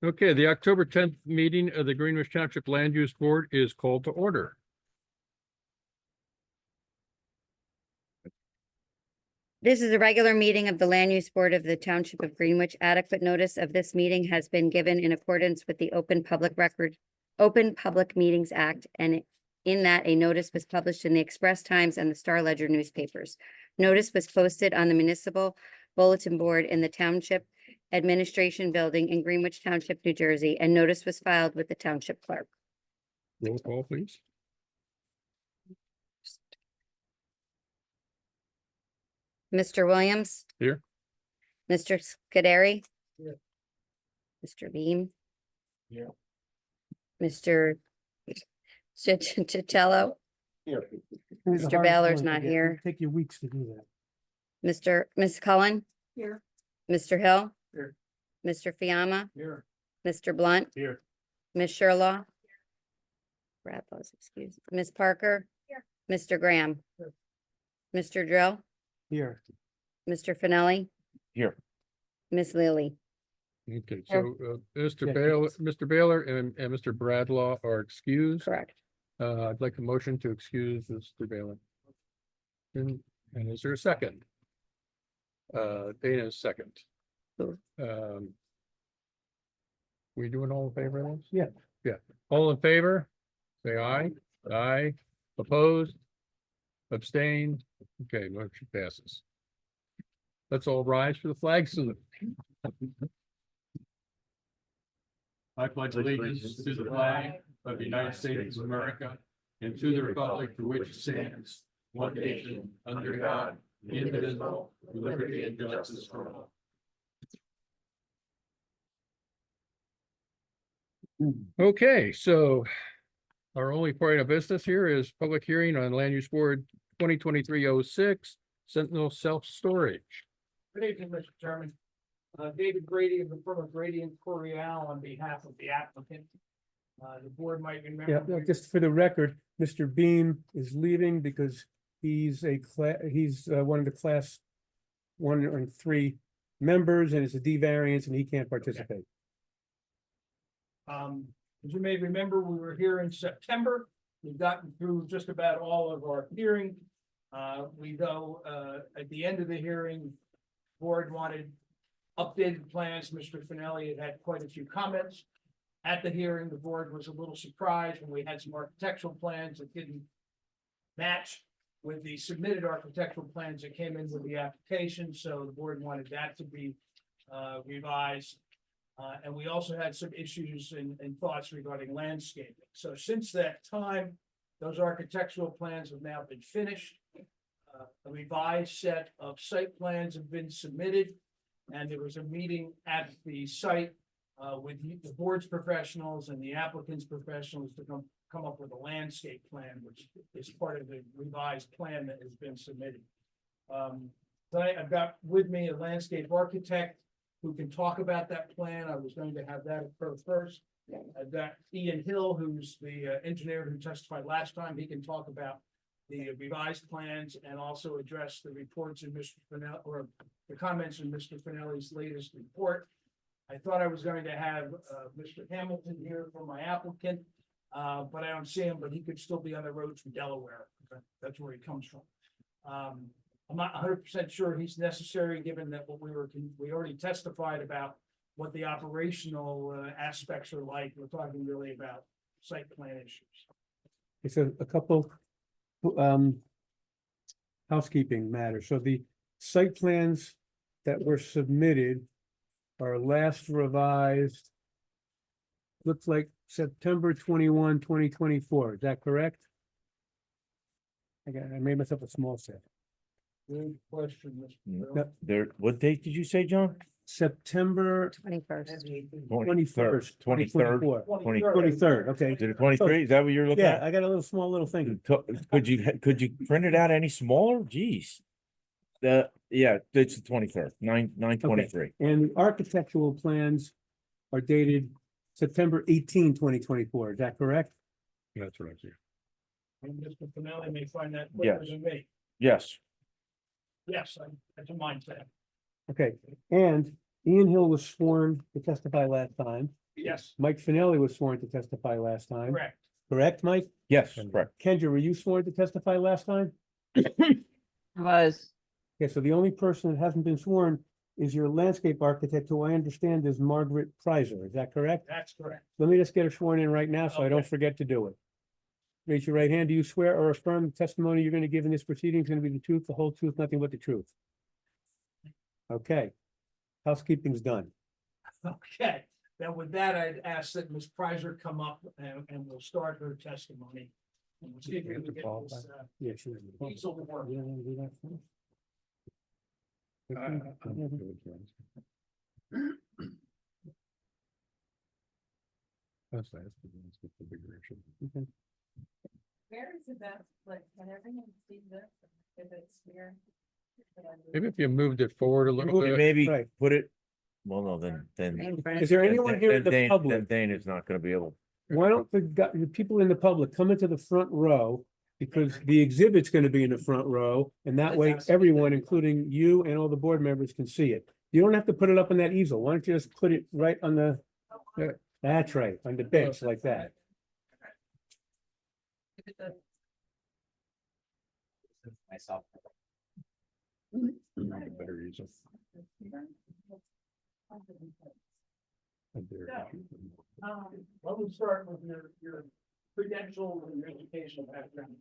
Okay, the October 10th meeting of the Greenwich Township Land Use Board is called to order. This is a regular meeting of the Land Use Board of the Township of Greenwich. Adequate notice of this meeting has been given in accordance with the Open Public Meetings Act, and in that a notice was published in the Express Times and the Star Ledger newspapers. Notice was posted on the municipal bulletin board in the Township Administration Building in Greenwich Township, New Jersey, and notice was filed with the Township Clerk. Roll call, please. Mr. Williams? Here. Mr. Scuderi? Here. Mr. Beam? Here. Mr. Chitello? Here. Mr. Baylor's not here. Take you weeks to do that. Ms. Cullen? Here. Mr. Hill? Here. Mr. Fiamma? Here. Mr. Blunt? Here. Ms. Sherlaw? Bradlow's excused. Ms. Parker? Here. Mr. Graham? Here. Mr. Drill? Here. Mr. Finelli? Here. Ms. Lilly? Okay, so Mr. Baylor and Mr. Bradlaw are excused. Correct. I'd like a motion to excuse Mr. Baylor. And is there a second? Dana's second. Sure. We doing all in favor of this? Yeah. Yeah, all in favor, say aye. Aye, opposed, abstained. Okay, motion passes. Let's all rise for the flag salute. I pledge allegiance to the flag of the United States of America and to the republic for which it stands, one nation, under God, indivisible, with liberty and justice for all. Okay, so our only point of business here is public hearing on Land Use Board 2023-06 Sentinel Self-Storage. Good evening, Mr. Chairman. David Grady of the firm of Grady and Coriel on behalf of the applicant. The board might Yeah, remember. just for the record, Mr. Beam is leaving because he's one of the class 1 and 3 members, and it's a D variance and he can't participate. As you may remember, we were here in September. We've gotten through just about all of our hearing. We go, at the end of the hearing, board wanted updated plans. Mr. Finelli had quite a few comments. At the hearing, the board was a little surprised when we had some architectural plans that didn't match with the submitted architectural plans that came in with the application, so the board wanted that to be revised. And we also had some issues and thoughts regarding landscaping. So since that time, those architectural plans have now been finished. A revised set of site plans have been submitted. And there was a meeting at the site with the board's professionals and the applicant's professionals to come up with a landscape plan, which is part of the revised plan that has been submitted. Tonight I've got with me a landscape architect who can talk about that plan. I was going to have that occur first. I've got Ian Hill, who's the engineer who testified last time. He can talk about the revised plans and also address the reports in Mr. Finelli, or the comments in Mr. Finelli's latest report. I thought I was going to have Mr. Hamilton here for my applicant, but I don't see him, but he could still be on the road from Delaware. That's where he comes from. I'm not 100% sure he's necessary, given that we already testified about what the operational aspects are like. We're talking really about site plan issues. It's a couple housekeeping matters. So the site plans that were submitted are last revised, looks like September 21, 2024. Is that correct? I made myself a small set. Good question, Mr. No. Bill. There, what date did you say, John? September 21st. 21st, 23rd, 23rd, okay. Is it 23? Is that what you're looking Yeah, at? I got a small little thing. Could you print it out any smaller? Geez. Yeah, it's the 23rd, 9/23. And the architectural plans are dated September 18, 2024. Is that correct? That's right here. And Mr. Finelli may find that quicker Yes. than me. Yes. Yes, that's a mindset. Okay, and Ian Hill was sworn to testify last time. Yes, Mike Finelli was sworn to testify last time. correct. Correct, Mike? Yes, correct. Kendra, were you sworn to testify last time? Was, Okay, so the only person that hasn't been sworn is your landscape architect, who I understand is Margaret Preiser. Is that correct? That's correct. Let me just get her sworn in right now, so I don't Okay. forget to do it. Raise your right hand. Do you swear or affirm the testimony you're gonna give in this proceeding is gonna be the truth, the whole truth, nothing but the truth? Okay. Housekeeping's done. Okay, then with that, I'd ask that Ms. Preiser come up and we'll start her testimony. And we'll see if we can get this, Yeah, sure. easel to work. You don't wanna do that first? Okay. where is the best, like, can everyone see this, if it's here? Maybe if you moved it forward a little Move bit. Maybe Right. put it, well, no, then. In front Is of- there anyone here in the Then public? Dane is not gonna be able. Why don't the people in the public come into the front row? Because the exhibit's gonna be in the front row, and that way everyone, including you and all the board members, can see it. You don't have to put it up on that easel. Why don't you just put it right on the, that's right, on the bench like that. Myself. Better use it. Why don't we start with your credentials and your educational background?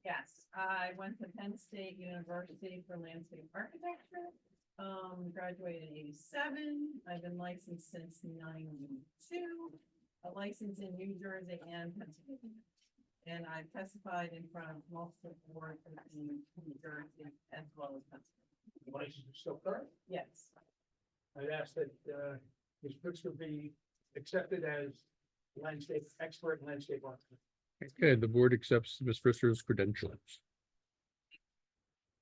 Yes, I went to Penn State University for landscape architecture. Graduated in '87. I've been licensed since '92. A license in New Jersey and Pennsylvania. And I've testified in front of multiple boards in New Jersey as well as Pennsylvania. The license is still current. Yes, I'd ask that, Ms. Pritzker be accepted as landscape expert and landscape architect. Okay, the board accepts Ms. Fisher's credentials.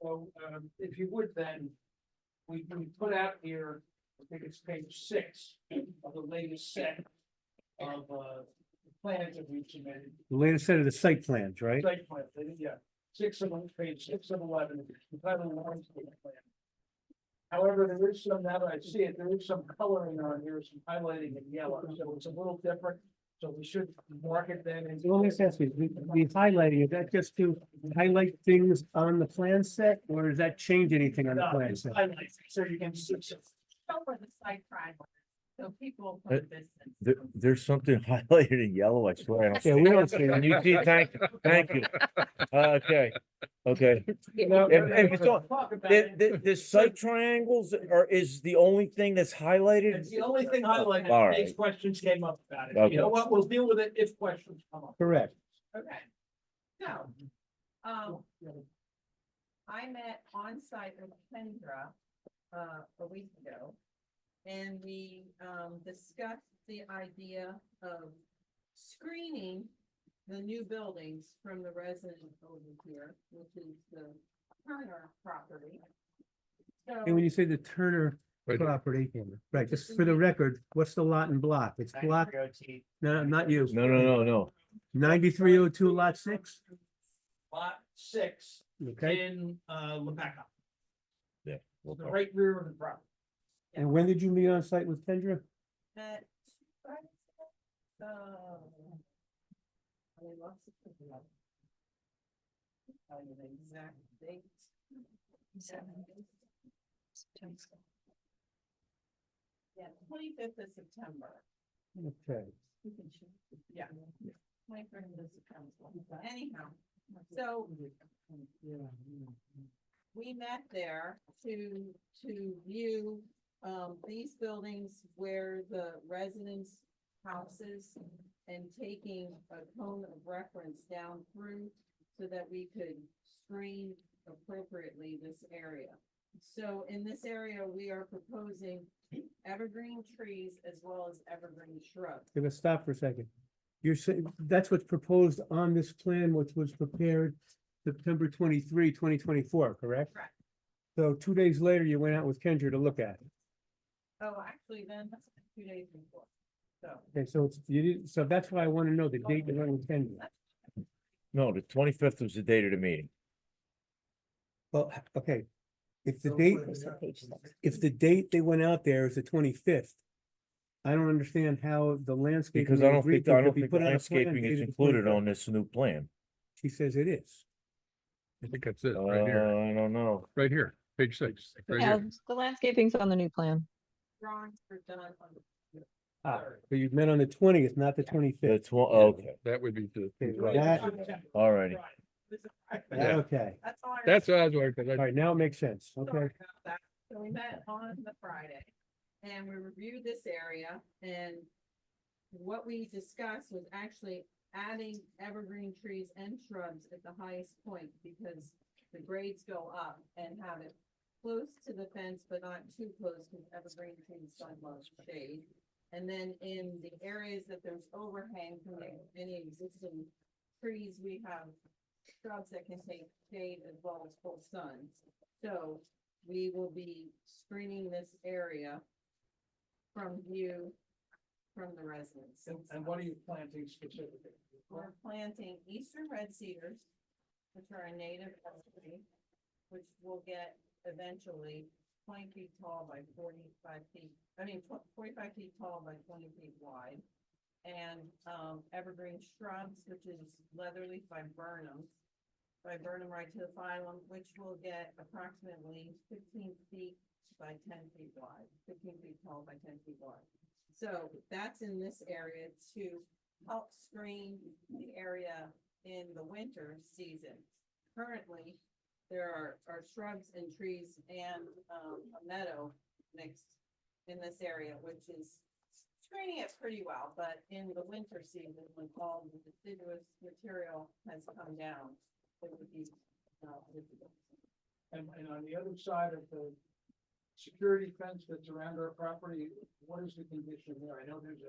So, if you would then, we put out here, I think it's page 6 of the latest set of, plans that we've submitted. The latest set of the site plans, right? Site plan, yeah, 6 of them, page 6 of 11, entitled landscape plan. However, there is some, now that I see it, there is some coloring on here, some highlighting in yellow, so it's a little different. So we should mark it then. So let me just ask you, the highlighting, is that just to highlight things on the plan set, or does that change anything on the plan set? So you can see. show where the site triangle is, so people from a distance. There's something highlighted in yellow, I swear. I don't see Yeah, it. we don't see Can it. you see, thank you. Okay, okay. No, If it's all- talk about The, it. the site triangles is the only thing that's highlighted? It's the only thing highlighted, All in case right. questions came up about it. Okay. You know what, we'll deal with it if questions come up. Correct. Okay. So, I met on site with Kendra, a week ago. And we, discussed the idea of screening the new buildings from the resident over here, which is the Turner property. And when you say the Turner Right. property, right, just for the record, what's the lot and block? It's block, no, not you. No. 9302 lot 6, Lot 6 okay? in, Lepecca, Yeah. we'll the talk. right rear of the property. And when did you meet on site with Kendra? At, I lost it. Tell you the exact date. Yeah, 25th of September. Okay. Yeah. 25th of September. Anyhow, so we met there to view these buildings where the residents' houses and taking a cone of reference down through so that we could screen appropriately this area. So in this area, we are proposing evergreen trees as well as evergreen shrubs. Okay, let's stop for a second. You're saying, that's what's proposed on this plan, which was prepared September 23, 2024, correct? Correct. So 2 days later, you went out with Kendra to look at it. Oh, actually, then 2 days before. So Okay, so it's, you did, so that's why I want to know the date you went with Kendra. No, the 25th was the date of the meeting. Well, okay, If the date, if the date they went out there is the 25th, I don't understand how the landscaping. Because they I don't agreed think, to I could don't be think put on a plan landscaping is dated the included 25th. on this new plan. She says it is. I think that's it, right here, I don't know. right here, page 6, right Yeah, here. the landscaping's on the new plan. Drawings are done on. So you met on the 20th, not the The 25th. okay, That would be the. Okay, right. that- alrighty. Yeah. Okay, That's all. That's what I was wondering, 'cause all I, right, now it makes sense, Sorry okay. about that. So we met on the Friday and we reviewed this area and what we discussed was actually adding evergreen trees and shrubs at the highest point because the grades go up and have it close to the fence, but not too close because evergreen trees don't love shade. And then in the areas that there's overhang from any existing trees, we have shrubs that can take shade as well as full sun. So we will be screening this area from view from the residents. And what are you planting specifically? We're planting eastern red cedars, which are a native tree, which will get eventually 20 feet tall by 45 feet, 45 feet tall by 20 feet wide. And, evergreen shrubs, which is leatherleaf viburnum right to the phylum, which will get approximately 15 feet by 10 feet wide, 15 feet tall by 10 feet wide. So that's in this area to help screen the area in the winter season. Currently, there are shrubs and trees and, a meadow mixed in this area, which is screening it pretty well, but in the winter season, when all the deciduous material has come down, it would be, visible. And on the other side of the security fence that's around our property, what is the condition there? I know there's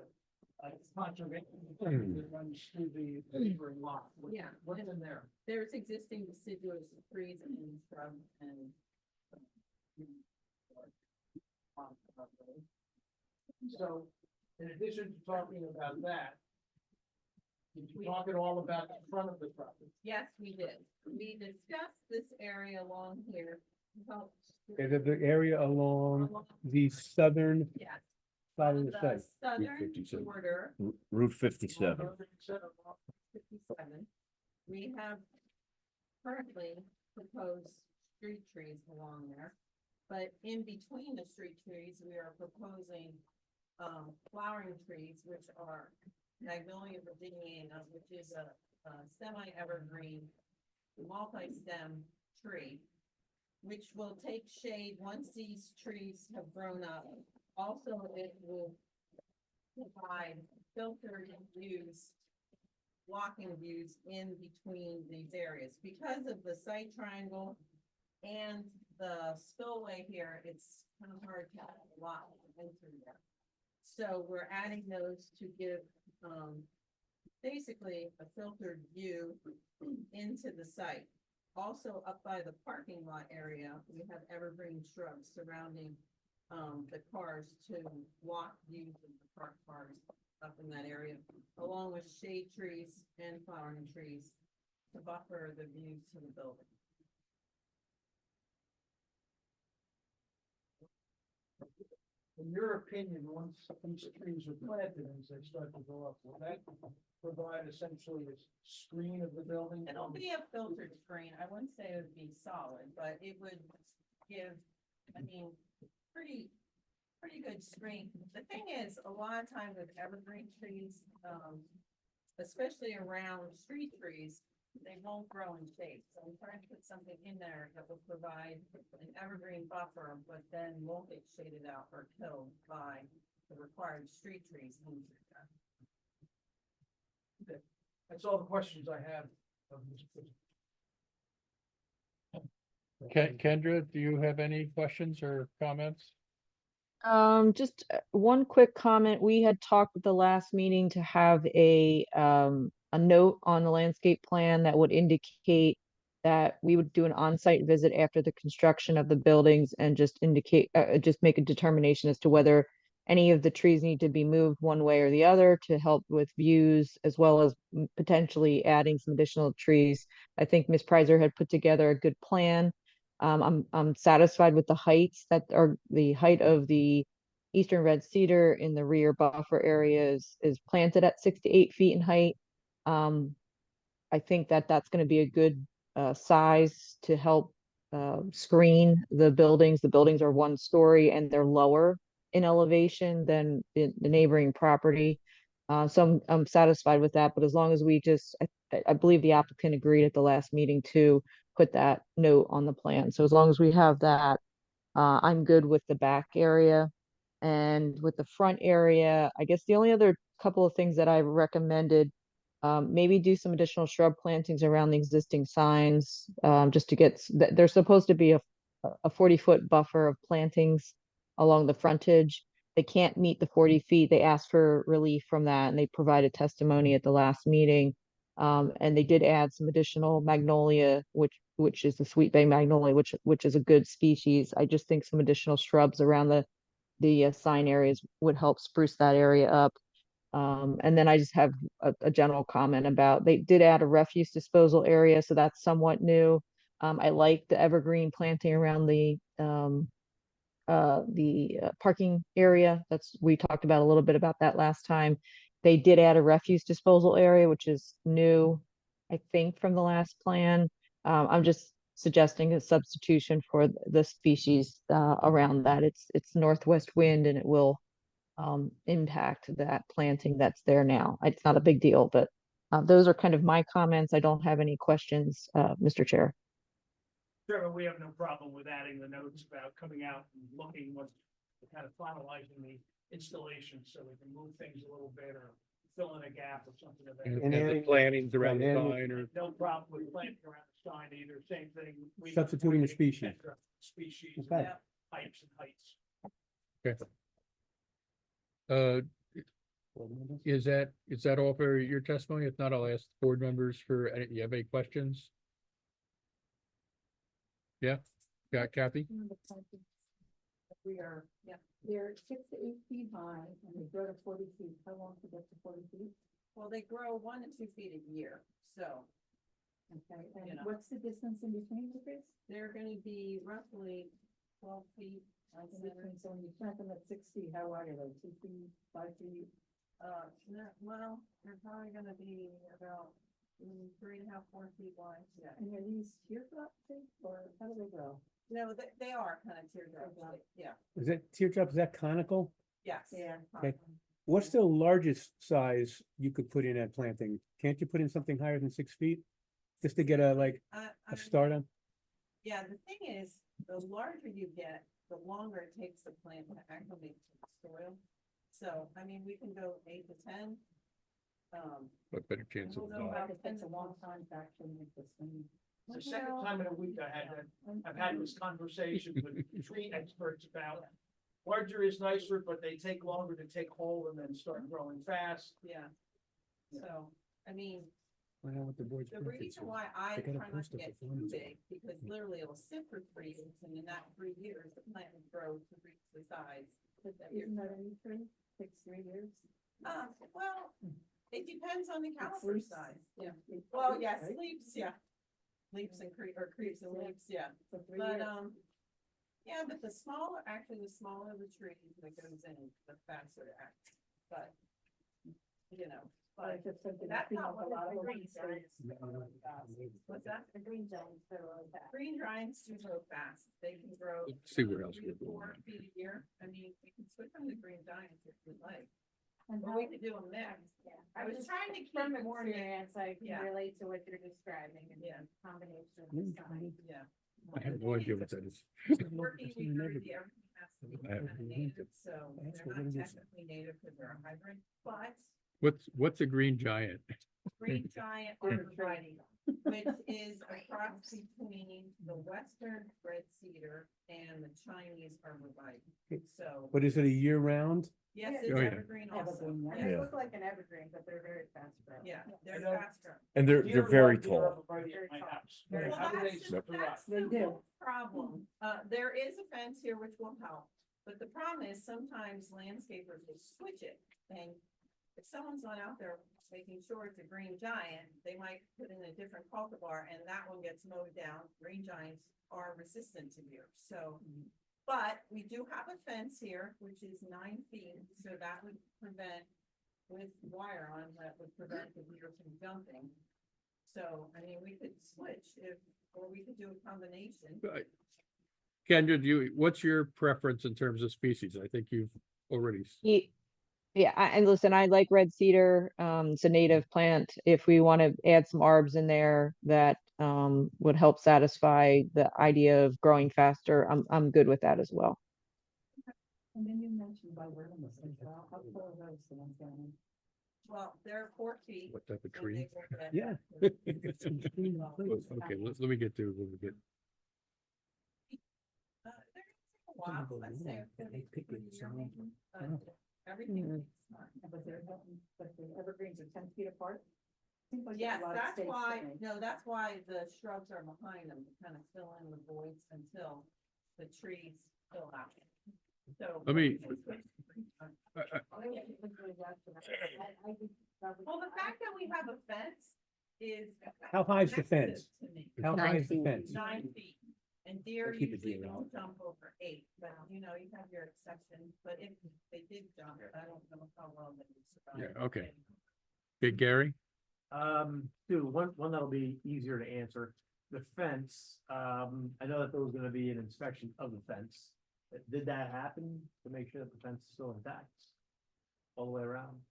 a conservation fence that runs through the neighboring lot. Yeah. What's in there? There's existing deciduous trees and shrubs and. So, in addition to talking about that, did you talk at all about the front of the property? Yes, we did. We discussed this area along here. Help. Okay, the area along the southern Yes. side On of the the site. southern 57. border, Route 57. 57, we have currently proposed street trees along there. But in between the street trees, we are proposing, flowering trees, which are Magnolia virginiana, which is a semi-evergreen, multi-stem tree, which will take shade once these trees have grown up. Also, it will provide filtered views, walking views in between these areas. Because of the site triangle and the spillway here, it's kind of hard to have a lot in through there. So we're adding those to give, basically a filtered view into the site. Also up by the parking lot area, we have evergreen shrubs surrounding, the cars to block views of the parked cars up in that area, along with shade trees and flowering trees to buffer the views to the building. In your opinion, once these trees are planted and they start to go up, will that provide essentially a screen of the building? It'll be a filtered screen. I wouldn't say it would be solid, but it would give, pretty good screen. The thing is, a lot of times with evergreen trees, especially around street trees, they won't grow in shade. So I'm trying to put something in there that will provide an evergreen buffer, but then won't get shaded out or killed by the required street trees. That's all the questions I have of this. Kendra, do you have any questions or comments? Just one quick comment. We had talked at the last meeting to have a note on the landscape plan that would indicate that we would do an on-site visit after the construction of the buildings and just indicate, just make a determination as to whether any of the trees need to be moved one way or the other to help with views, as well as potentially adding some additional trees. I think Ms. Prizer had put together a good plan. I'm satisfied with the heights that are the height of the eastern red cedar in the rear buffer area is planted at 6 to 8 feet in height. I think that that's going to be a good size to help screen the buildings. The buildings are 1 story and they're lower in elevation than the neighboring property. So I'm satisfied with that, but as long as we just, I believe the applicant agreed at the last meeting to put that note on the plan. So as long as we have that, I'm good with the back area. And with the front area, I guess the only other couple of things that I recommended, maybe do some additional shrub plantings around the existing signs, just to get, there's supposed to be a 40-foot buffer of plantings along the frontage. They can't meet the 40 feet. They asked for relief from that and they provided testimony at the last meeting. And they did add some additional magnolia, which is the sweet bay magnolia, which is a good species. I just think some additional shrubs around the sign areas would help spruce that area up. And then I just have a general comment about, they did add a refuse disposal area, so that's somewhat new. I like the evergreen planting around the parking area. We talked about a little bit about that last time. They did add a refuse disposal area, which is new, I think, from the last plan. I'm just suggesting a substitution for the species around that. It's northwest wind and it will impact that planting that's there now. It's not a big deal, but those are kind of my comments. I don't have any questions, Mr. Chair. Chairman, we have no problem with adding the notes about coming out and looking what, kind of finalizing the installation so we can move things a little bit or fill in a gap or something of that. And And the adding- plantings around the and adding- sign or. No problem with planting around the sign either, same thing. We- Substituting the species. Species, Okay. and types and heights. Is that all for your testimony? If not, I'll ask board members for, you have any questions? Yeah, got Kathy? We are, yeah, they're 6 to 8 feet high and they grow to 40 feet. How long to get to 40 feet? Well, they grow 1 to 2 feet a year, so. Okay, and what's the distance in between the trees? They're gonna be roughly 12 feet. So when you plant them at 6 feet, how wide are they? 2 feet, 5 feet? Well, they're probably gonna be about 3.5, 4 feet wide. Yeah. And are these teardrop shaped or how do they grow? No, they are kind of teardrop shaped, yeah, Is that teardrop, is that conical? yes. Yeah. Okay. What's the largest size you could put in at planting? Can't you put in something higher than 6 feet? Just to get a start on? Yeah, the thing is, the larger you get, the longer it takes the plant to acclimate to the soil. So, I mean, we can go 8 to 10. What better chance of, We'll go about 10 to long time to actually make this thing. It's the second time in a week I've had this conversation with tree experts about larger is nicer, but they take longer to take hold and then start growing fast. Yeah. So, I mean, I don't know what the board's the preference reason is. why I They gotta try not post to a get too performance big, because literally it'll sit for 3 years, and in that 3 years, the plant will grow to reach the size. Isn't that any tree? Takes 3 years? Well, it depends on the caliper size, yeah. Well, yes, leaps, yeah. Leaps and creeps and leaps, yeah. But, yeah, but the smaller the tree that goes in, the faster it acts, but, you know. But that's not what the green giants. What's that? The green giants grow really fast. Green giants do grow fast. They can grow. Let's see where else 3 to we're 4 going. feet a year. I mean, we can switch on the green giants if we like. Or we could do a mix. I was trying to keep From it more. experience, I Yeah. can relate to what you're describing and Yeah. the combination of Mm, the sign. Yeah. I have no idea what that is. Working That's what we never Jersey, do. everything has to be I have- kind of native, so That's they're what not it is. technically native because they're a hybrid, but What's a green giant? green giant arborvitae, which is a cross between the western red cedar and the Chinese arborvitae. So, But is it a year round? yes, Oh, it's yeah. evergreen also. And Yeah, they Yeah. look like an evergreen, but they're very fast growing. yeah, they're I know. faster. And they're Deer very love deer tall. arborvitae at my house. Very Well, How do they that's, survive? that's They the do. whole problem. There is a fence here which will help, but the problem is sometimes landscapers will switch it and if someone's not out there making sure it's a green giant, they might put in a different cultivar and that one gets mowed down. Green giants are resistant to deer, so. But we do have a fence here, which is 9 feet, so that would prevent, with wire on, that would prevent the deer from jumping. So, I mean, we could switch or we could do a combination. Kendra, what's your preference in terms of species? I think you've already. Yeah, and listen, I like red cedar. It's a native plant. If we want to add some arbs in there that would help satisfy the idea of growing faster, I'm good with that as well. And then you mentioned viburnums as well. How tall are those the ones down in? Well, they're 4 feet. What type of and tree? they will get- Yeah. Okay, let me get to, let me get. They're gonna take a while, I'd say it's gonna be a year maybe, but everything Mhm. takes time. But but the evergreens are 10 feet apart? Seems like there's a Yes, lot of that's space why, to me. no, that's why the shrubs are behind them, to kind of fill in the voids until the trees fill out. So. Let me- Well, the fact that we have a fence is. How high is the attractive fence? to me. How 9 high is the feet. fence? 9 feet. And deer Keep the usually deer don't out. jump over 8, but you know, you have your exceptions, but if they did jump, I don't know how well they would survive. Yeah, okay. Okay, Gary? Two, one that'll be easier to answer. The fence, I know that there was gonna be an inspection of the fence. Did that happen to make sure that the fence is still intact? All the way around?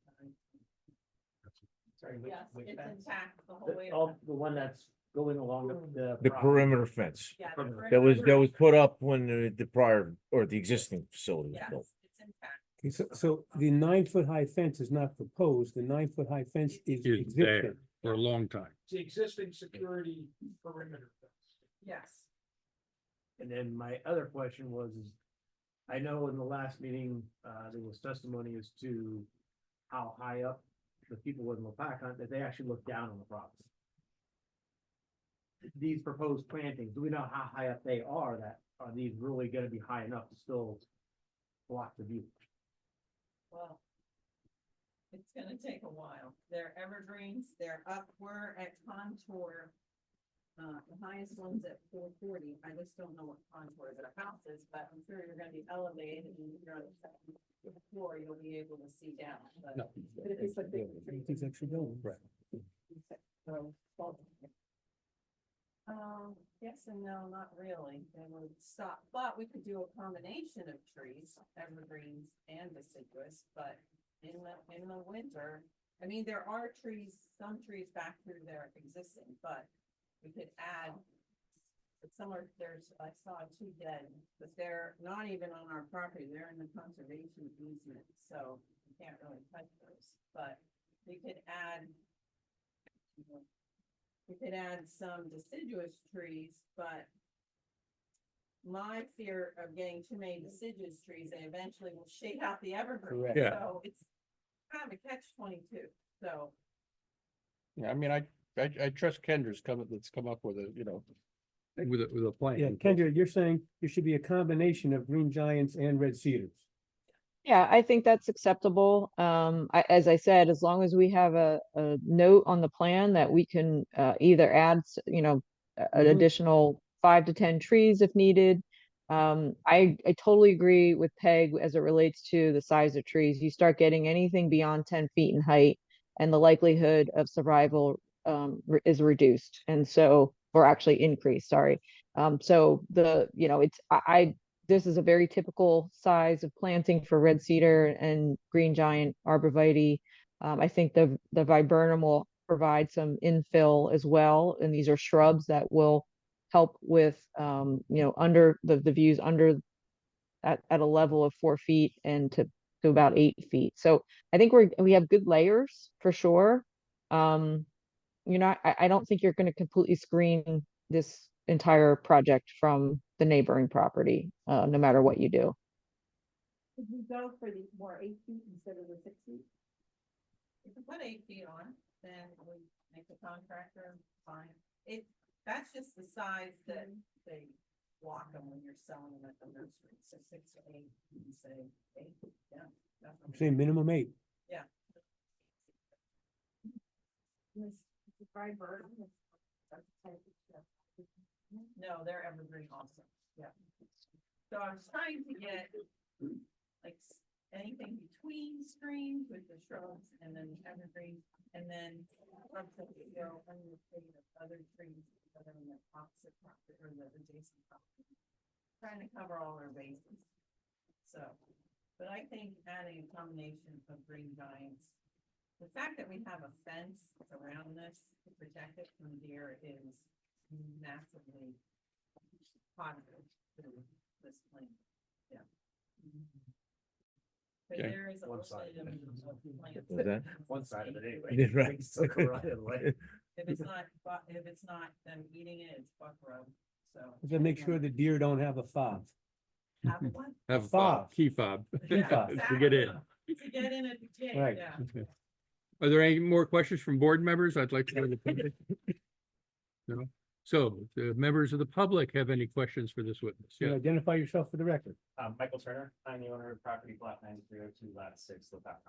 Sorry, Yes, it's fence? intact the whole way. The one that's going along the. The property. perimeter fence Yeah, that was put up when the prior or the existing facility was Yes, built. it's intact. Okay, so the 9-foot high fence is not proposed, the 9-foot high fence is Is there existing. for a long time. It's the existing security perimeter fence. Yes. And then my other question was, is I know in the last meeting, there was testimony as to how high up the people in Lepac, that they actually look down on the property. These proposed plantings, do we know how high up they are? Are these really gonna be high enough to still block the view? Well, it's gonna take a while. They're evergreens, they're up, we're at contour. The highest one's at 440. I just don't know what contour the house is, but I'm sure you're gonna be elevated and you're on the second floor, you'll be able to see down, but. No. But if you put big trees. He's actually going, right. Yes and no, not really. They would stop, but we could do a combination of trees, evergreens and deciduous, but in the winter, I mean, there are trees, some trees back through there existing, but we could add. But I saw 2 dead, but they're not even on our property, they're in the conservation easement, so we can't really touch those, but we could add. We could add some deciduous trees, but my fear of getting too many deciduous trees, they eventually will shade out the evergreen. Correct. Yeah. So it's kind of a catch-22, so. Yeah, I mean, I trust Kendra's that's come up with a, with a plan. Yeah, Kendra, you're saying there should be a combination of green giants and red cedars. Yeah, I think that's acceptable. As I said, as long as we have a note on the plan that we can either add, an Mhm. additional 5 to 10 trees if needed. I totally agree with Peg as it relates to the size of trees. You start getting anything beyond 10 feet in height and the likelihood of survival is reduced. And so, or actually increased, sorry. So this is a very typical size of planting for red cedar and green giant arborvitae. I think the viburnum will provide some infill as well, and these are shrubs that will help with under the views under at a level of 4 feet and to about 8 feet. So I think we have good layers for sure. I don't think you're going to completely screen this entire project from the neighboring property, no matter what you do. Could we go for the more 8 feet instead of the 6 feet? If you put 8 feet on, then we make the contractor fine. That's just the size that they block them when you're selling them at the nursery. So 6 or 8, you can say 8, yeah. I'm saying minimum 8. No, they're evergreen also, yeah. So I was trying to get like anything between screens with the shrubs and then the evergreen, and then shrubs that would go under the shade of other trees that are in the opposite property or the adjacent property. Trying to cover all our bases. So, but I think adding a combination of green giants, the fact that we have a fence around this to protect it from deer is massively positive to this plan. Yeah. But Okay. there is a One little side. bit of plants. Was that? One side of it anyway. Yeah, right. Look around it, like- If it's not them eating it, it's buckrow, so. To make sure the deer don't have a fob. Have one. Have a Fob. key fob. Key fob. To get in. To get in at the gate, Right. yeah. Are there any more questions from board members? I'd like to go to the public. No? So, the members of the public have any questions for this witness? You Yeah, identify yourself for the record. Michael Turner, I'm the owner of property block 9302 lot 6, Lookout.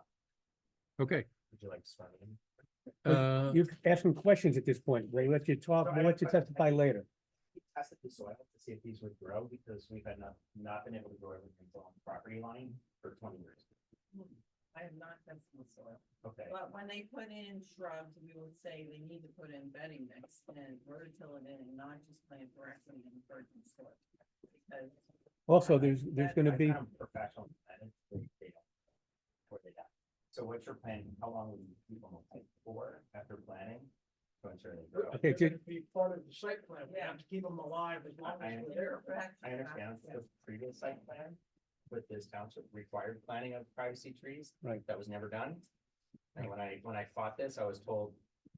okay. Would you like to start with me? You're asking questions at this point. They let you talk, we'll let you testify later. We tested the soil to see if these would grow because we've had not been able to grow everything on the property line for 20 years. I have not tested the soil, Okay, but when they put in shrubs, we would say they need to put in bedding mix and rototill it in and not just plant directly in virgin soil. Because Also, there's gonna I be, found professional planted, they don't. What they got. So what's your plan? How long will you keep them for after planting? To ensure they grow? Okay, They're gonna be part of the site plan. We have to keep them alive as long I as they're there. I understand the previous site plan with this township required planting of privacy trees. Right. That was never done. And when I fought this, I was told,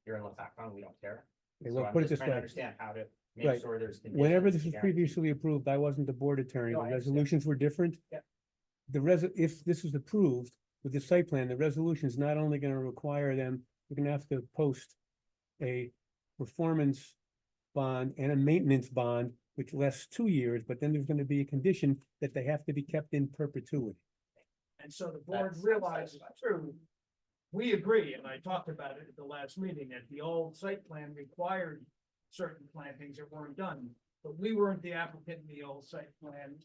you're in Lefacon, we don't care. okay, So well, I'm put it just this trying to way. understand how to Right. make sure there's. Whenever this conditions was to guarantee- previously approved, I wasn't the board attorney. No, The I understand. resolutions were different. Yep. If this is approved with the site plan, the resolution is not only gonna require them, you're gonna have to post a performance bond and a maintenance bond, which lasts 2 years, but then there's gonna be a condition that they have to be kept in perpetuity. And so the board That's- realizes too, we agree, and I talked about it at the last meeting, that the old site plan required certain plantings that weren't done. But we weren't the applicant in the old site plan,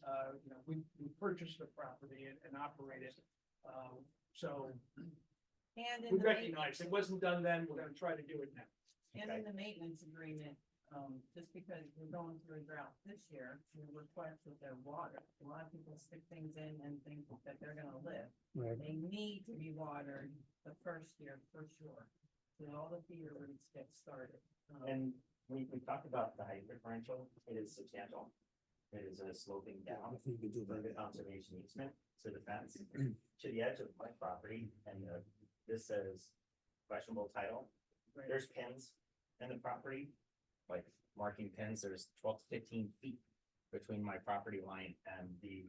we purchased the property and operated. So And we in the recognize it wasn't done then, we're gonna try to do it now. and in the maintenance agreement, just because we're going through a drought this year, we request that their water, a lot of people stick things in and think that they're gonna live. Right. They need to be watered the first year for sure, so all the feeder roots get started. And we talked about the height differential, it is substantial. It is a sloping down, You can do for the that. conservation easement to the fence, to the edge of my property, and this says questionable title. There's pins in the property, like marking pins, there's 12 to 15 feet between my property line and the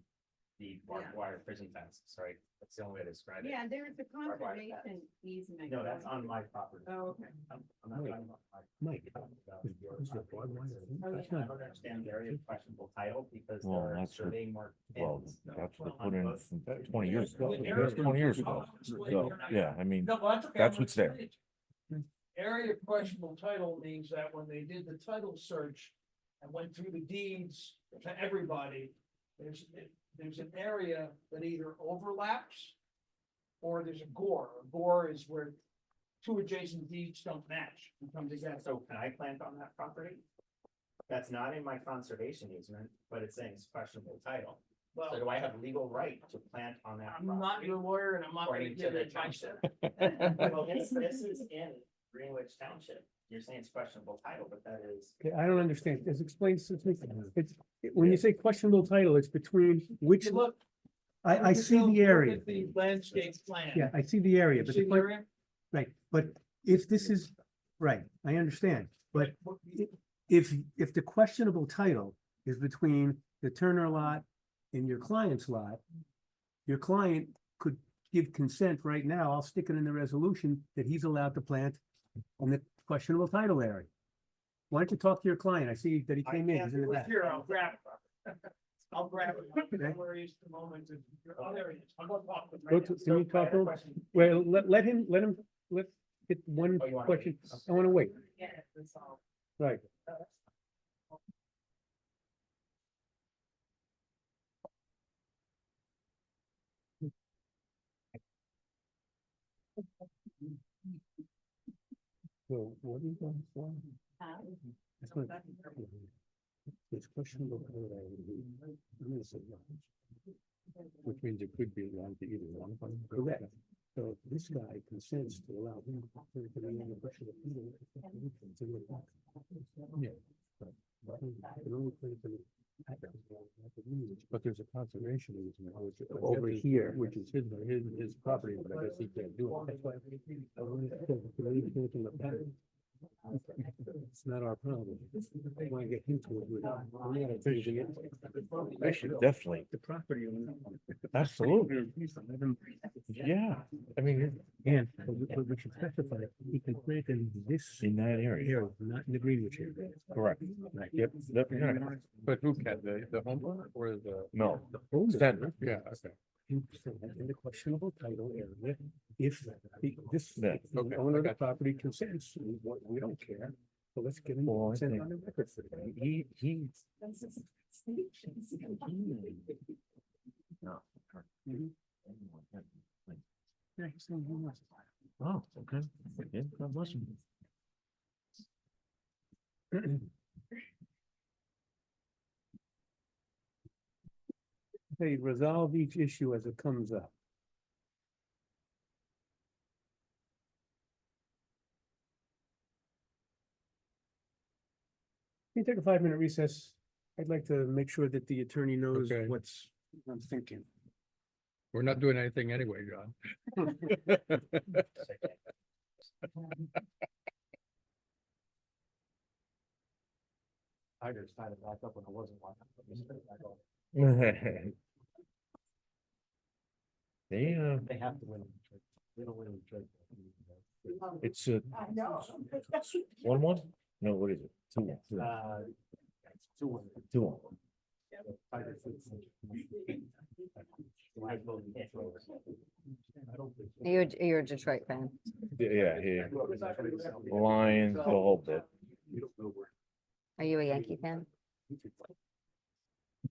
barbed Yeah. wire prison fence, sorry, that's the only way to describe it. Yeah, there's a Barbed wire conservation easement. No, that's going on my property. Oh, okay. I'm not Mike. talking about my. Mike. I'm talking about Is- your is there property. barbed wire? Oh, That's I not- don't understand the area of questionable title because Well, there are that's what- surveying mark Well, pins. that's what they on put in both. from 20 years ago. The That area- was 20 years ago. I'll explain So, it. yeah, I mean, No, well, that's okay. That's I'm what's there. explaining it. Area of questionable title means that when they did the title search and went through the deeds to everybody, there's an area that either overlaps or there's a gore. A gore is where two adjacent deeds don't match and come together. So can I plant on that property? That's not in my conservation easement, but it's saying it's questionable title. So Well, do I have legal right to plant on that I'm not property? your lawyer and I'm not gonna According to give you the advice. township. Well, this is in Greenwich Township. You're saying it's questionable title, but that is. Okay, I don't understand. This explains to me. It's, when you say questionable title, it's between which, You look. I see look the at area. The landscape plan. Yeah, I see the area, You but see the the area? right, but if this is, right, I understand, but if the questionable title is between the Turner lot and your client's lot, your client could give consent right now, I'll stick it in the resolution, that he's allowed to plant on the questionable title area. Why don't you talk to your client? I see that he I came in, can't he's in the do it back. Here, I'll grab it. I'll grab it. Okay. Where he is at the moment. Oh, there he is. I'll go talk with him Go right to, now. can you So I talk have to a him? question. Well, let get one Oh, you wanna question, wait? I wanna wait, Yeah, that's all. right. So what are you going for? That's not- It's questionable. I'm gonna say no. Which means it could be allowed to either one of them. Correct. So this guy consents to allow him to be in the question of either. Yeah. But it only plays in the- But there's a conservation easement over here, which is his property, but I guess he can't do it. That's why. I wanted to leave it in the pen. It's not our problem. I wanna get him to agree. We're not changing it. I should definitely, The property owner. absolutely, Let him- yeah, I mean, And but we should specify, he can plant in this in that area, area, not in the Greenwich area. correct. Right. Yep. Yeah. But who can, the homeowner or the? No, The owner Center. Yeah, okay. can plant in the questionable title area if this, Yeah. if the Okay, owner of the I got property consents, we don't care. So let's get him Well, I consent think- on the record for that. he. Yeah, he's saying he wants to. Oh, okay. Yeah, God bless him. They resolve each issue as it comes up. Can you take a 5-minute recess? I'd like to make sure that the attorney knows Okay. what's I'm thinking. We're not doing anything anyway, John. I just tied it back up when it wasn't one. They have to win. They don't win in trade. It's a 1-1? No, what is it? 2-1. 2-1. 2-1. You're a Detroit fan. Yeah, yeah. Lions, the whole bit. Are you a Yankee fan?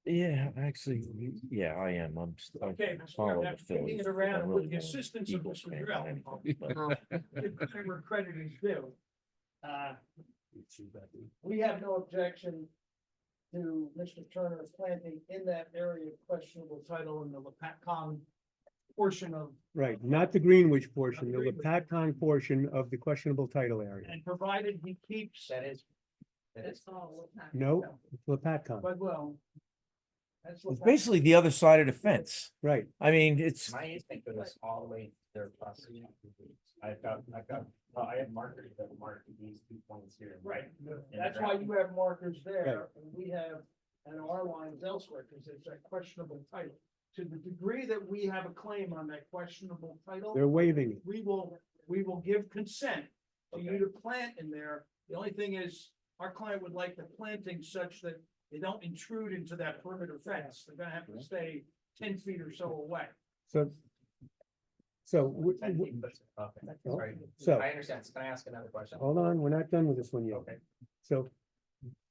Yeah, actually, yeah, I am. I Okay, follow the after kicking Phillies. it around I'm with really the more assistance of Eagles Mr. fan Drill. than anything, but- Oh, Give credit where credit is due. We have no objection to Mr. Turner planting in that area of questionable title in the Lapacon portion of, Right, not the Greenwich portion, the Lapacon portion of the questionable title area. and provided he keeps. That's all. No, it's Lapacon, But well. That's It's Lapacon. basically the other side of the fence. right. I mean, it's, My instinct goes all the way there plus. I have markers that mark these 2 points here. Right, that's why you have markers there, and we have, and our lines elsewhere, because it's a questionable title. To the degree that we have a claim on that questionable title, They're waiving it. we will give consent to you to plant in there. The only thing is, our client would like the planting such that they don't intrude into that perimeter fence. They're gonna have to stay 10 feet or so away. So. So, Sorry. so, I understand. Can I ask another question? hold on, we're not done with this one yet. Okay. So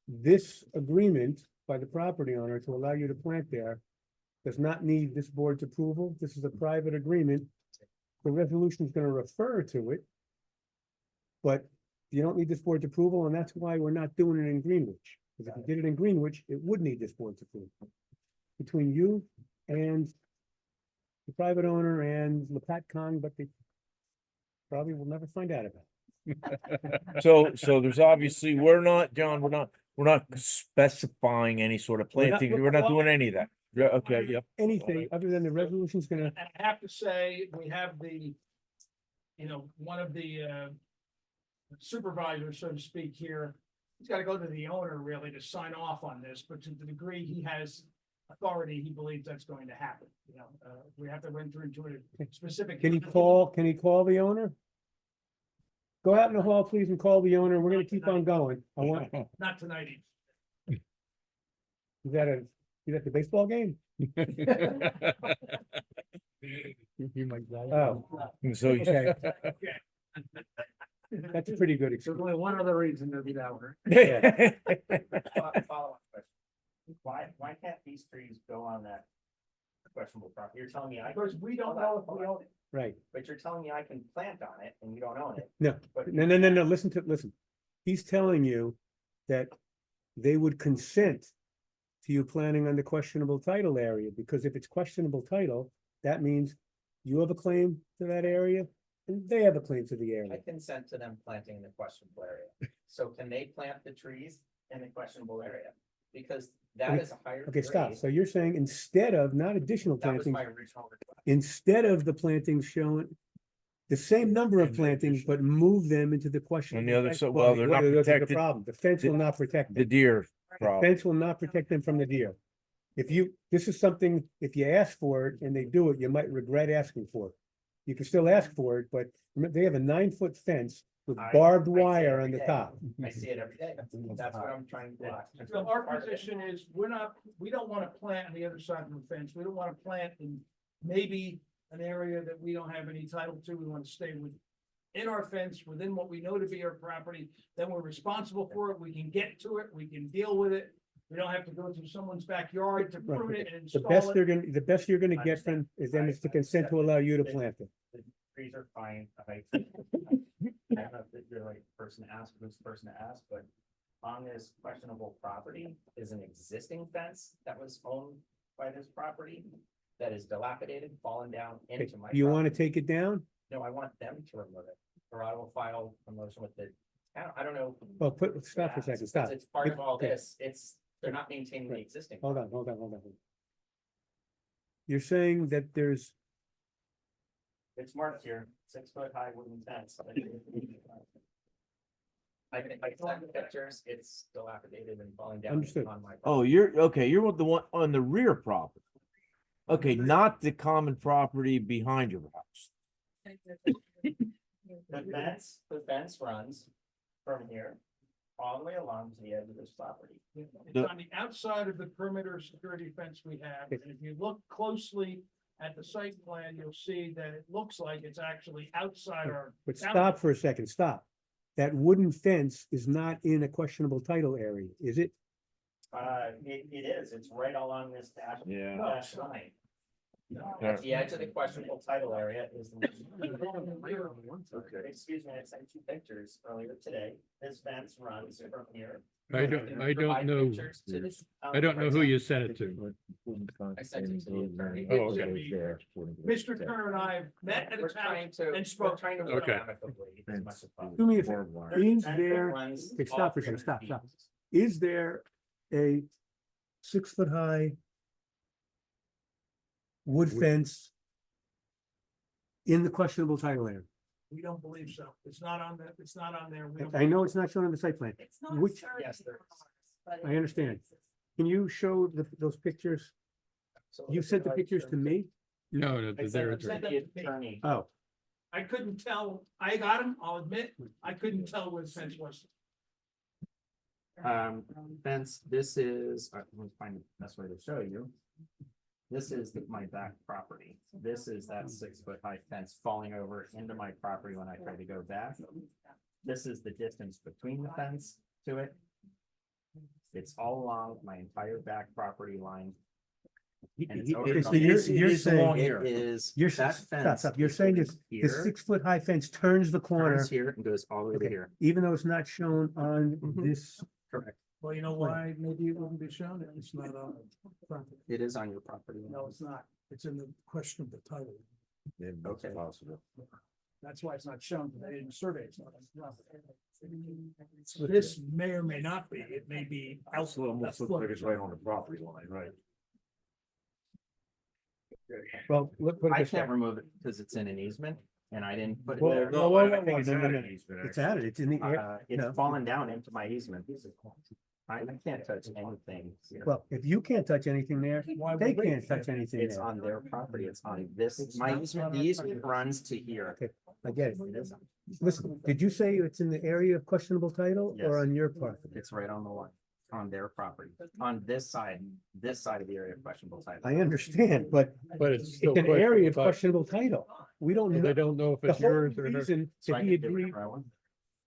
this agreement by the property owner to allow you to plant there does not need this board's approval. This is a private agreement. The resolution is going to refer to it. But you don't need this board's approval, and that's why we're not doing it in Greenwich. Because if you did it in Greenwich, it would need this board's approval. Between you and the private owner and Lapacon, but they probably will never find out about it. so there's obviously, we're not, John, we're not specifying any sort of We're not- planting. We're not doing any of that. Yeah, okay, yep. Anything other than the resolution's gonna, And I have to say, we have the, one of the supervisors, so to speak, here. He's got to go to the owner really to sign off on this, but to the degree he has authority, he believes that's going to happen. We have to run through into a specific. can he call the owner? Go out in the hall, please, and call the owner. We're gonna keep on going. I want, Not tonight. is that the baseball game? You might. Oh, So, okay. That's a pretty good There's excuse. only one other reason to be that one. Follow-up question. Why can't these trees go on that questionable property? You're telling me I, Because we don't know if we own it. Right. but you're telling me I can plant on it and you don't own it. No, But no, listen. He's telling you that they would consent to you planning on the questionable title area, because if it's questionable title, that means you have a claim to that area and they have a claim to the I area. consent to them planting in the questionable area. So can they plant the trees in the questionable area? Because that Okay, is a higher. Okay, stop. grade. So you're saying instead of, not additional That was plantings, my original request. instead of the plantings shown, the same number of And plantings, but move them into the question. On the other side, well, they're not The protected. problem, the fence will not protect The them. deer The problem. fence will not protect them from the deer. If you, this is something, if you ask for it and they do it, you might regret asking for it. You can still ask for it, but they have a 9-foot fence with I barbed see it wire on every the day. top. I see it every day. That's what I'm trying to block. So our position is, we don't wanna plant on the other side of the fence, we don't wanna plant in maybe an area that we don't have any title to, we wanna stay in our fence, within what we know to be our property, then we're responsible for it, we can get to it, we can deal with it. We don't have to go through someone's backyard to Right, prune it and The install best it. the best you're gonna get from is them is to consent to allow you to plant them. The trees are fine. I don't know if you're the right person to ask, who's the person to ask, but on this questionable property is an existing fence that was owned by this property that is dilapidated, fallen down Okay, into my. You wanna property. take it down? No, I want them to remove it, or I will file a motion with the, I don't know. Well, stop for a second, stop. It's part of all Okay. this, they're not maintaining the existing. Hold on. You're saying that there's, It's marked here, 6-foot high wooden fence. I sent pictures, it's dilapidated and falling down Understood. on my. Oh, you're with the one on the rear property. Okay, not the common property behind your house. The fence runs from here all the way along to the edge of this property. It's on the outside of the perimeter security fence we have, and if you look closely at the site plan, you'll see that it looks like it's actually outside our. but stop for a second, stop. That wooden fence is not in a questionable title area, is it? It is, it's right along this dash. Yeah. dash line. Yeah. At the edge of the questionable title area is. Excuse me, I sent you pictures earlier today. This fence runs from here. I don't Provide know. pictures to this, I don't know who you sent it to. I sent it to the attorney. Oh, okay. Mr. Kerr and I have met at We're a time, trying to, and we're spoke. trying to work Okay. amicably as much as possible. Do me a favor, There's a is fence that there, runs okay, all stop for a second, 300 stop. feet. Is there a 6-foot high wood fence in the questionable title area? We don't believe so. It's not on there. We don't I know it's not shown on the site plan. It's not Which- certain Yes, there is. ours, but I it understand. exists. Can you show those pictures? So You sent the pictures to me? No, no, I they're. sent the attorney. Oh, I couldn't tell, I got him, I'll admit, I couldn't tell where the fence was. Fence, this is, I'm gonna find the best way to show you. This is my back property. This is that 6-foot high fence falling over into my property when I try to go back. This is the distance between the fence to it. It's all along my entire back property line. And it's over Okay, from- so you're It is saying- along It here. is, you're, that stop, fence. stop, you're saying this, the here, 6-foot high fence turns the corner, turns here and goes all the way to Okay. here. even though it's not shown on Mhm. this. Correct. Well, you know why, maybe it wouldn't be shown, it's not on. It is on your property. No, it's not, it's in the question of the title, Okay. Possible. that's why it's not shown, they didn't survey it. This may or may not be, it may be. House almost looks like it's right on the property line, right? Well, look, put it I this way. can't remove it because it's in an easement and I didn't put it Well, there. no, No, I no, think it's no, no, out no. of easement, It's actually. added, it's in the air. It's no. fallen down into my easement. I can't touch anything here. Well, if you can't touch anything there, Why they would we? can't touch anything It's there. on their property. It's on this, my easement, the easement runs to here. Okay, I get it. It is. Listen, did you say it's in the area of questionable title Yes. or on your property? It's right on the line, on their property, on this side of the area of questionable title. I understand, but But it's still. it's an area of questionable questionable title. We don't title. They know. don't know if The it's whole yours or not. reason So that I he can do agreed, whatever I want.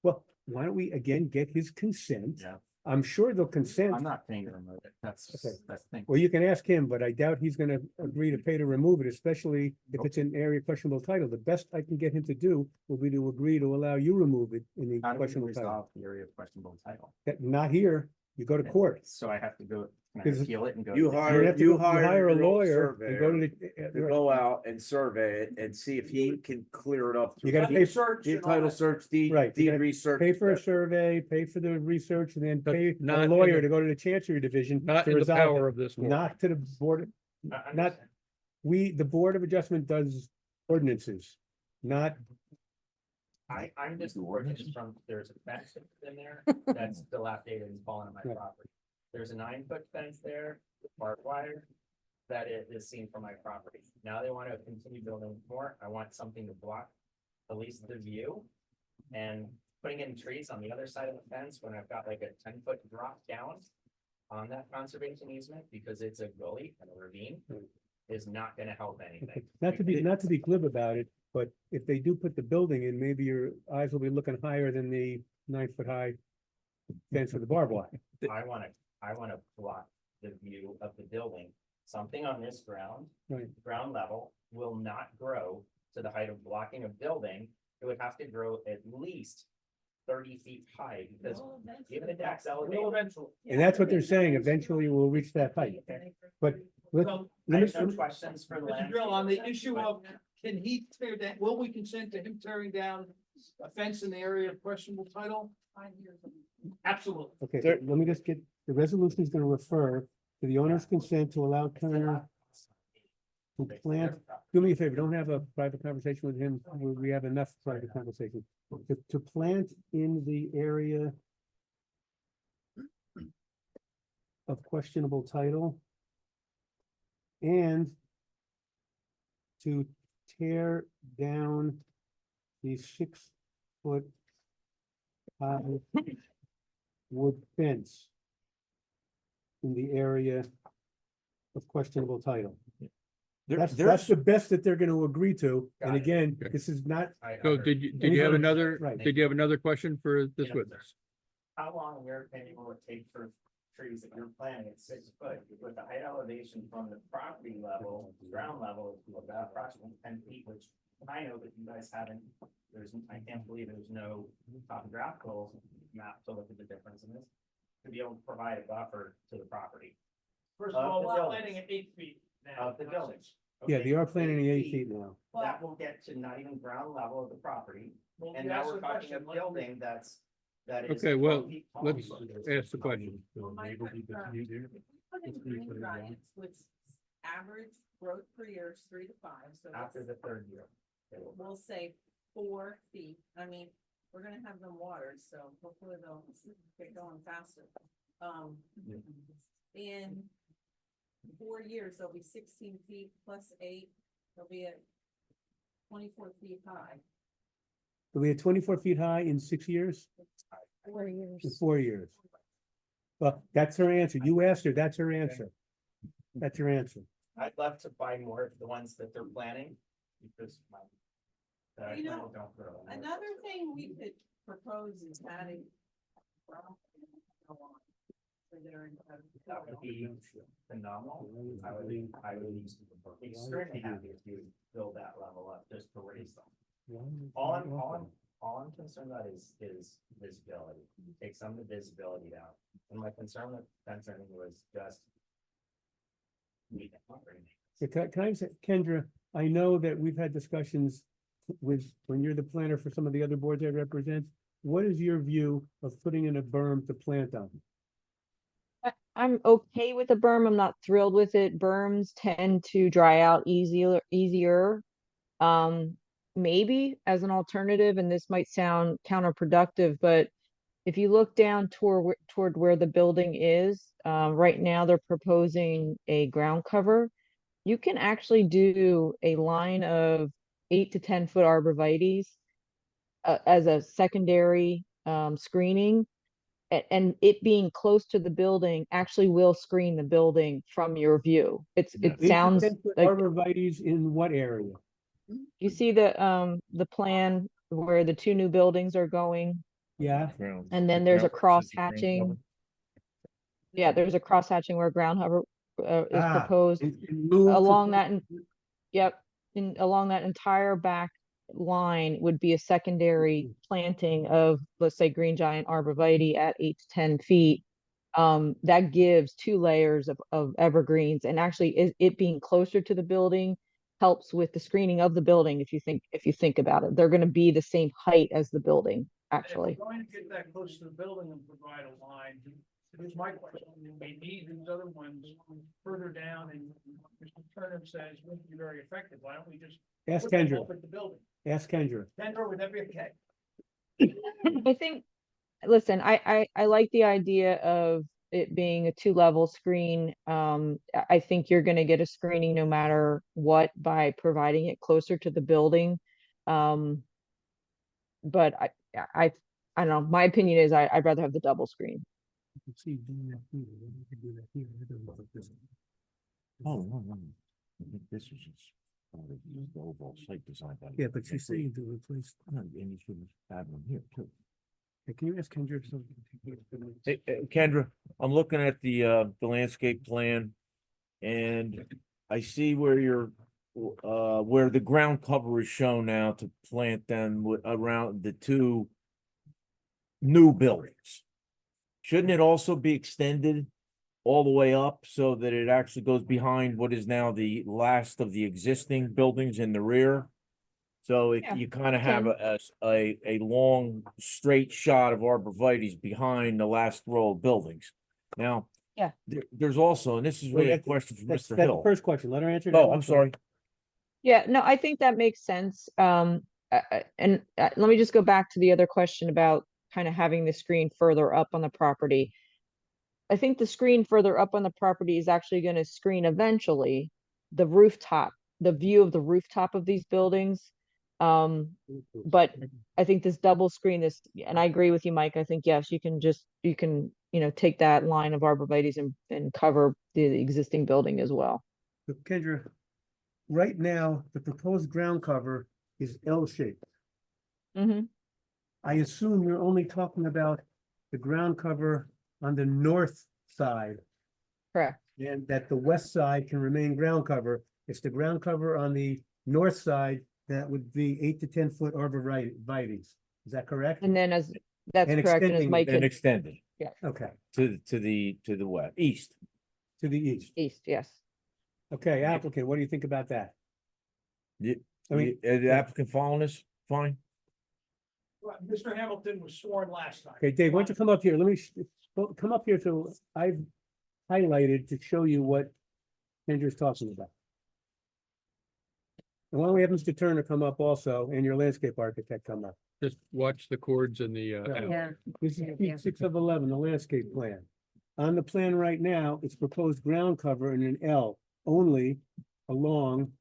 Well, why don't we again get his consent? Yeah. I'm sure they'll consent. I'm not paying to remove it. That's, Okay. that's the thing. Well, you can ask him, but I doubt he's gonna agree to pay to remove it, especially if it's an area questionable title. The best I can get him to do will be to agree to allow you remove it in the How do we questionable title. resolve the area of questionable title? That, not here, you go to court. So I have to go, can I Because appeal it and go? You to the- hire- have to you go- hire a your own lawyer and go to To the. go out and survey it and see if he can clear it up. You gotta through pay, Search The and all title that. search, deed, Right, you deed gotta research. pay for a survey, pay for the research, and then But pay not a in lawyer the- to go to the Chancery Division. Not to in the resolve power it. of this board. Not to the board, I not- understand. the Board of Adjustment does ordinances, not, I'm just working from, there's a fence in there that's dilapidated and fallen on my Right. property. There's a 9-foot fence there, with barbed wire, that is seen from my property. Now they want to continue building more. I want something to block at least the view. And putting in trees on the other side of the fence when I've got like a 10-foot drop down on that conservation easement, because it's a gully and a ravine, is not gonna help anything. not to be glib about it, but if they do put the building in, maybe your eyes will be looking higher than the 9-foot high fence with the barbed wire. I wanna block the view of the building. Something on this ground, Right. ground level, will not grow to the height of blocking a building. It would have to grow at least 30 feet high, because even the deck's Will elevated. eventually. And that's what they're saying, eventually we'll reach that height. But let, So, I let have no me, questions for the Mr. Drill, on the landscape issue of, can he tear down, will we consent to him tearing down a fence in the area of questionable title? 5 years. Absolutely. okay, There- let me just get, the resolution is gonna refer to the owner's consent to allow Turner to plant. Do me a favor, don't have a private conversation with him, we have enough private conversation. To plant in the area of questionable title and to tear down the 6-foot high wood fence in the area of questionable title. That's There's, the best that they're gonna agree to, and Got it. again, Okay. this is not, So did you have Anything- another, right. did you have another question for this Yeah. witness? How long, in your opinion, will it take for trees that you're planting at 6 foot with the height elevation from the property level, to ground level, is about approximately 10 feet, which I know that you guys haven't, I can't believe there's no topographical map to look at the difference in this, to be able to provide a buffer to the property. First of all, the we're buildings. planning at 8 feet now. Of the buildings. yeah, Okay, they are planning the 8 feet. feet now. That will get to not even ground level of the property, Well, and you now asked we're the talking a question, like, building that is. Okay, well, 12 feet tall. let's ask the question. Well, my concern, if we put in green giants, which average growth per year is 3 to 5, so After that's- the 3rd year. they will- we'll say 4 feet. I mean, we're gonna have them watered, so hopefully they'll get going faster. In 4 years, they'll be 16 feet plus 8, they'll be at 24 feet high. So we had 24 feet high in 6 years, 4 in years. 4 years. Well, that's her answer. You asked her, that's her answer. That's your answer. I'd love to buy more of the ones that they're planning, because my. that I You know, plan don't grow. Another thing we could propose is adding. brown on for their. That would be phenomenal. I would be extremely happy if you build that level up just to raise them. All I'm concerned about is visibility. Take some of the visibility down. And my concern with fencing was just. meet the operating. So can I say, Kendra, I know that we've had discussions with, when you're the planner for some of the other boards I represent. What is your view of putting in a berm to plant on? I'm okay with the berm. I'm not thrilled with it. Berms tend to dry out easier. Maybe as an alternative, and this might sound counterproductive, but if you look down toward where the building is, right now they're proposing a ground cover. You can actually do a line of 8 to 10 foot arborvitaes as a secondary screening. And it being close to the building actually will screen the building from your view. It 8 to sounds 10 foot like, arborvitae's in what area? you see the plan where the 2 new buildings are going. Yeah, Ground- And then the there's a ground- cross ground hatching. cover. Yeah, there's a cross hatching where ground cover is Ah, proposed in lieu of along propo- that. Yep, and along that entire back line would be a secondary planting of, let's say, green giant arborvitae at 8 to 10 feet. That gives 2 layers of evergreens, and actually it being closer to the building helps with the screening of the building. If you think about it, they're gonna be the same height as the building, And if actually. we're going to get that close to the building and provide a line, here's my question, do we need these other ones further down, and Mr. Turner says wouldn't be very effective, why don't we just Ask put them Kendra, up at the building? ask Kendra. Kendra, would that be okay? I think, listen, I like the idea of it being a 2-level screen. I think you're gonna get a screening no matter what by providing it closer to the building. But I don't know, my opinion is I'd rather have the double screen. See, doing that here, we could do that here, it doesn't look this. Oh, no. I think this is just part of the overall site design. Yeah, but she's saying to replace, And you should have them here too. hey, can you ask Kendra? Hey, Kendra, I'm looking at the landscape plan. And I see where where the ground cover is shown now to plant them around the 2 new buildings. Shouldn't it also be extended all the way up so that it actually goes behind what is now the last of the existing buildings in the rear? So Yeah, you kind of have a long straight shot of arborvitae's behind the last row of buildings. Now. Yeah. There's also, and this is really a question for That's Mr. the Hill. first question, let her answer. that Oh, one I'm first. sorry. Yeah, no, I think that makes sense. And let me just go back to the other question about kind of having the screen further up on the property. I think the screen further up on the property is actually going to screen eventually the rooftop, the view of the rooftop of these buildings. But I think this double screen is, and I agree with you, Mike. I think, yes, you can, take that line of arborvitae's and cover the existing building as well. So Kendra, right now, the proposed ground cover is L-shaped. Mm-hmm. I assume you're only talking about the ground cover on the north side, Correct. and that the west side can remain ground cover. It's the ground cover on the north side that would be 8 to 10 foot arborvitae's. Is that correct? And then that's And correct, and as extending- Mike And had, extended Okay, to the west, east. to the east. east, yes. Okay, applicant, what do you think about that? You- I mean- the applicant following this, fine? Well, Mr. Hamilton was sworn last time. Okay, Dave, why don't you come up here? Let me, come up here so I've highlighted to show you what Kendra's talking about. And why don't we have Mr. Turner come up also, and your landscape architect come up? Just watch the chords and the, Yeah. This is Yeah. sheet 6 of 11, the landscape plan. On the plan right now, it's proposed ground cover in an L only along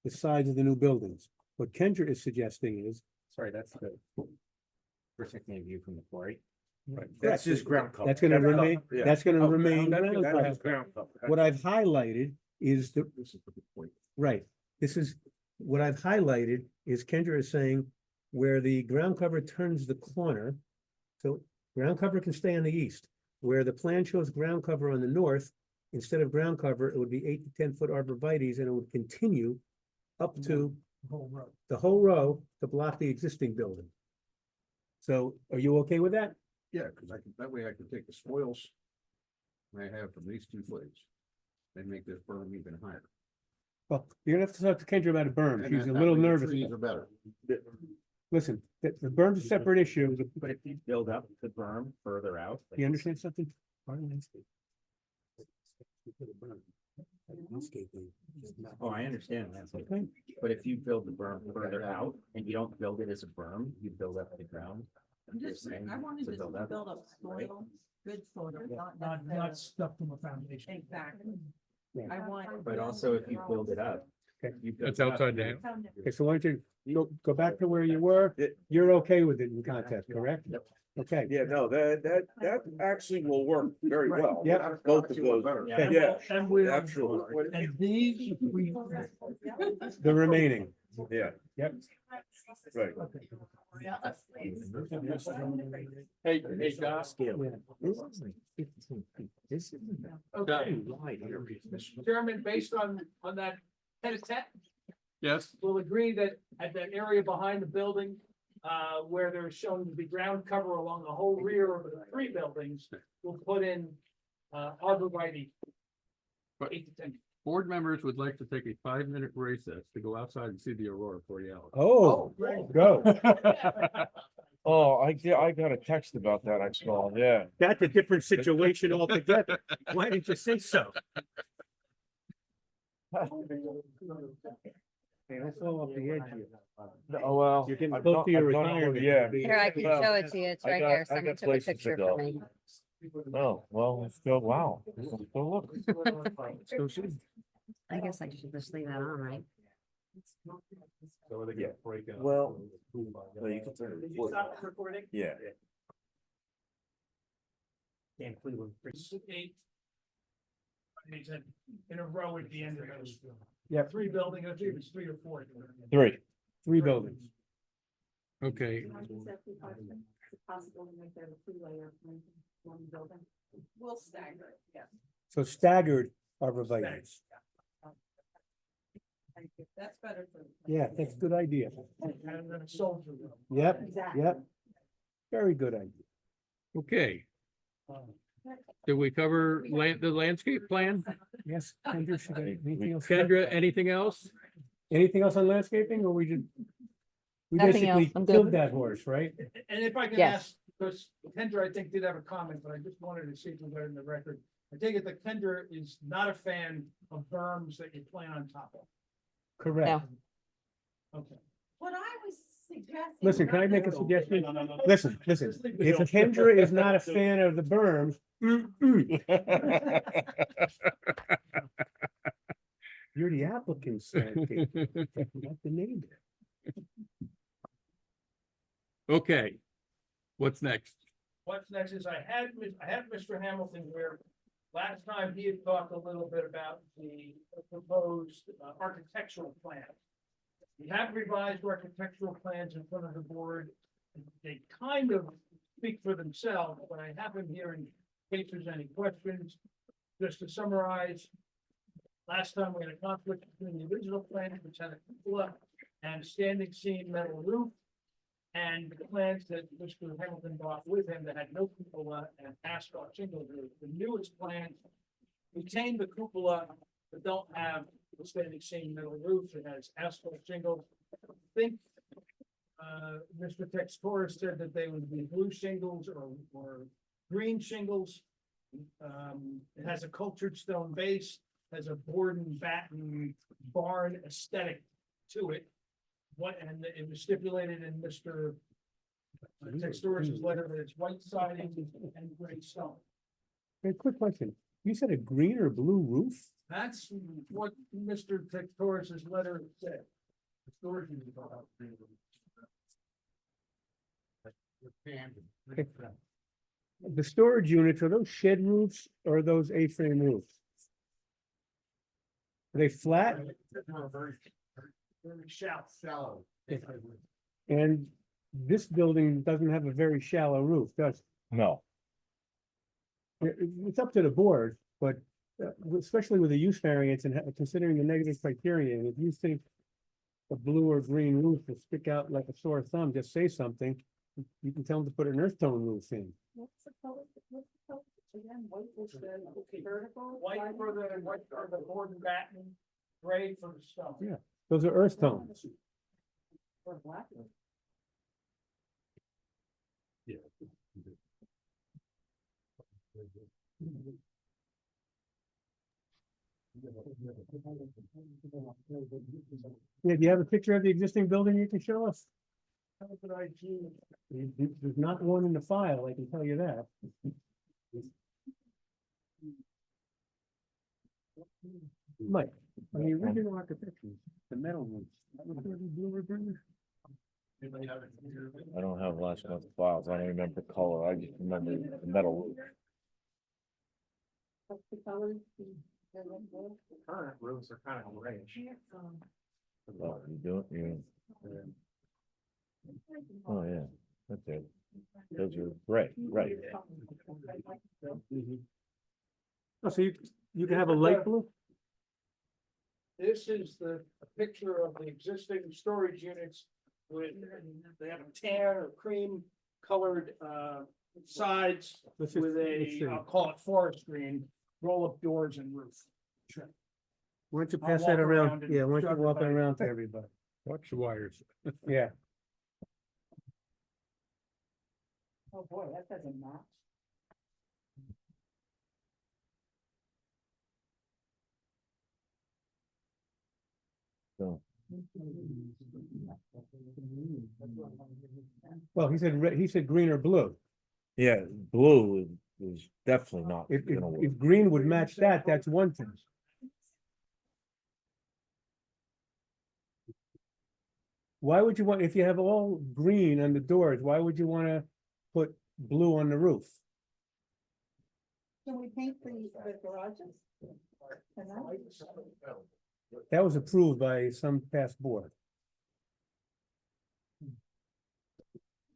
the sides of the new buildings. What Kendra is suggesting is, Sorry, that's the protecting view from the quarry. That's just ground cover. that's gonna remain, Yeah. that's gonna Oh, remain. that ground cover. is ground cover. What I've highlighted is the, This is the good point. right, this is, what I've highlighted is Kendra is saying where the ground cover turns the corner. So ground cover can stay on the east, where the plan shows ground cover on the north. Instead of ground cover, it would be 8 to 10 foot arborvitae's, and it would continue up to the whole row to block the existing building. So are you okay with that? Yeah, because that way I can take the spoils I have from these 2 footage and make this berm even higher. Well, you're gonna have to talk to Kendra about a berm. And She's that a little way the nervous. Trees are better. Listen, the berm's a separate issue. But if you build up the berm further out. like You understand something? Part of landscape. Oh, I understand that, Okay. but if you build the berm further out and you don't build it as a berm, you build up the ground. I'm just, I wanted to build up soil, good soil, not Not necessarily. stuff from a foundation. Exactly. Yeah. I want. But also if you build it up. Okay. you build That's it up, outside the you- house. Okay, so why don't you go back to where you were? You're okay with it in contest, correct? Yep. Okay, Yeah, no, that actually will work very well. Yeah. Both of those. Yeah. Yeah, And we, absolutely. and these, we, the remaining. Yeah. Yep. Right. Hey, Josh. Scale. Yeah. This is like 15 feet. This isn't that Okay, wide here. Mr. Chairman, based on that tête-à-tête, Yes, we'll agree that at that area behind the building, where there's shown to be ground cover along the whole rear of the three buildings, we'll put in, arborvitae. But- 8 to 10. board members would like to take a 5-minute recess to go outside and see the aurora borealis. Oh, great. go. Oh, I got a text about that. I saw, yeah. That's a different situation altogether. Why didn't you say so? Hey, that's all off the edge here. Oh, well. You're getting I've close done- to your I've done all- retirement. Yeah. Here, I can Well, show it to you. It's I right got- here. I Someone got took a places to picture go. for me. Oh, well, let's go. Wow. Let's go look. Let's go see. I guess I should just leave that on, right? Yeah. Well, no, you can turn it. Did you stop the recording? Yeah. Dan Cleveland. This is 8. He said in a row at the end of those. Yeah. 3 buildings, I think it's 3 or 4. 3. 3 buildings. Okay, Possible to make that a 2-layer one building. We'll stagger it, yeah. So staggered arborvitae's. That's better for. Yeah, that's a good idea. And then a soldier room. Yep, Exactly. yep. Very good idea. okay. Did we cover the landscape plan? Yes, Kendra, should I, anything else? Kendra, anything else? Anything else on landscaping or we just? We Nothing else, basically I'm good. killed that horse, right? And if I can Yes. ask, because Kendra, I think, did have a comment, but I just wanted to see if we got it in the record. I take it that Kendra is not a fan of berms that you plant on top of. Correct. Okay. What I was suggesting. Listen, can I make a suggestion? No. Listen, if Kendra is not a fan of the berms, you're the applicant's landscaper, not the neighbor. Okay, what's next? What's next is I have Mr. Hamilton here. Last time he had talked a little bit about the proposed architectural plan. We have revised architectural plans in front of the board. They kind of speak for themselves, but I have them here in case there's any questions. Just to summarize, last time we had a conflict between the original plan, which had a cupola and standing seam metal roof, and the plans that Mr. Hamilton brought with him that had no cupola and asphalt shingle roof. The newest plans retain the cupola, but don't have the standing seam metal roof. It has asphalt shingles. I think Mr. Textora said that they would be blue shingles or green shingles. It has a cultured stone base, has a board and batten barn aesthetic to it. And it was stipulated in Mr. Textora's letter that it's white siding and gray stone. Hey, quick question. You said a green or blue roof? That's what Mr. Textora's letter said. Storage is about green roof. The storage units, are those shed roofs or are those A-frame roofs? Are they flat? Very shallow. And this building doesn't have a very shallow roof, does No. it? It's up to the board, but especially with the use variance and considering the negative criterion, if you think a blue or green roof will stick out like a sore thumb, just say something. You can tell them to put an earth tone roof in. What's the color? Again, white is the vertical. White for the board and batten, gray for the stone. Yeah. Those are earth tones. Or black. Yeah, do you have a picture of the existing building you can show us? How could I do? There's not one in the file, I can tell you that. Mike, on the original architecture, the metal ones. that was gonna be blue or green? I don't have last month's files. I don't remember the color. I just remember the metal roof. What's the color? Current roofs are kind of grayish. Oh, you do it, you. Oh, yeah, that's it. Those are, right. Oh, so you can have a light blue? This is the a picture of the existing storage units with, they have a tan or cream colored, sides Let's just- with let's see. I'll call it forest green, roll-up doors and roof. Why don't you I'll pass that walk around? around and Yeah, why show don't you walk it everybody. around to everybody? Watch the wires. Yeah. Oh, boy, that doesn't match. So, Well, he said green or blue. yeah, blue is definitely not If, gonna work. if green would match that, that's one thing. Why would you want, if you have all green on the doors, why would you wanna put blue on the roof? Can we paint the garages? Can I? That was approved by some past board.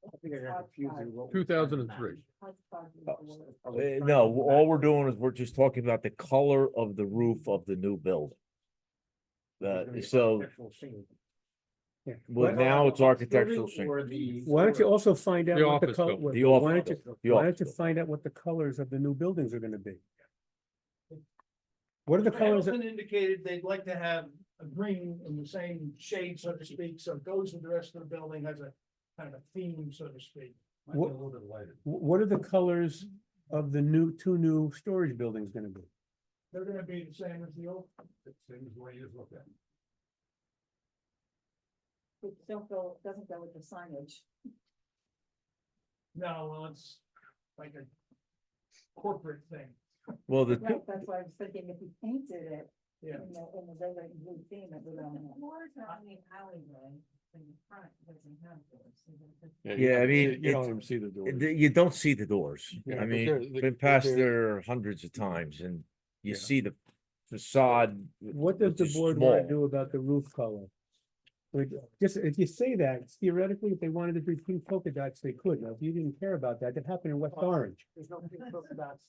I think I got confused. 2003. No, all we're doing is we're just talking about the color of the roof of the new building. So, Yeah. well, Why- now it's architectural shingle. Or the. Why don't you also find out The what the office color, building. The why office don't you, building. The why don't office you building. find out what the colors of the new buildings are gonna be? What are the colors? Hamilton indicated they'd like to have a green in the same shade, so to speak, so it goes with the rest of the building, has a kind of a theme, so to speak. What- What are the colors of the two new storage buildings gonna be? They're gonna be the same as the old. Same as the way you look at it. It doesn't go with the signage. No, well, it's like a corporate thing. Well, the, Right, that's why I was thinking if you painted it, Yeah. in the red and blue theme, it would. More on the alleyway in the front doesn't have those. Yeah, I mean, You don't it's- even see the door. you don't see the doors. Yeah, I but mean, they're- been past they're- there hundreds of times and you Yeah. see the facade. What does which the is board wanna small. do about the roof color? Like, just, if you say that, theoretically, if they wanted to do pink polka dots, they could. Now, if you didn't care about that, that happened in West Orange. There's no pink polka dots.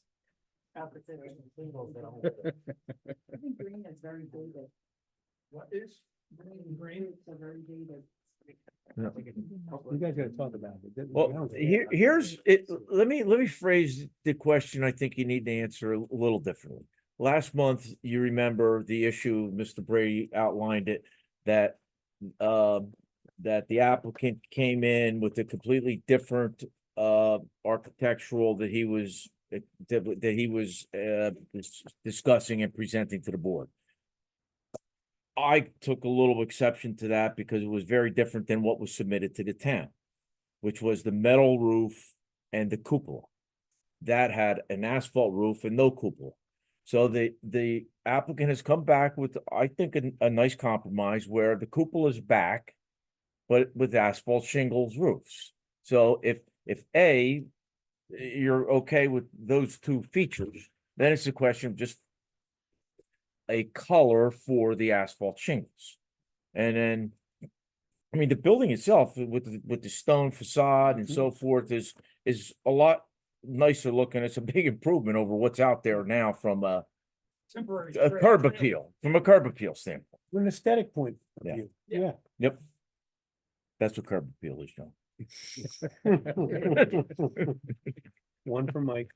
Application singles that don't. I think green is very dated. What is? Green. It's a very dated. You guys gotta talk about it. I Well, don't care. here's it. Let me phrase the question. I think you need to answer a little differently. Last month, you remember the issue, Mr. Brady outlined it, that that the applicant came in with a completely different architectural that he was discussing and presenting to the board. I took a little exception to that because it was very different than what was submitted to the town, which was the metal roof and the cupola. That had an asphalt roof and no cupola. So the applicant has come back with, I think, a nice compromise where the cupola is back, but with asphalt shingles roofs. So if A, you're okay with those two features, then it's a question of just a color for the asphalt shingles. And then, I mean, the building itself with the stone facade and so forth is a lot nicer looking. It's a big improvement over what's out there now from a Temporary. curb appeal, standpoint. From an aesthetic point of Yeah. view, Yeah. yeah. Yep. That's what curb appeal is, John. One for Mike.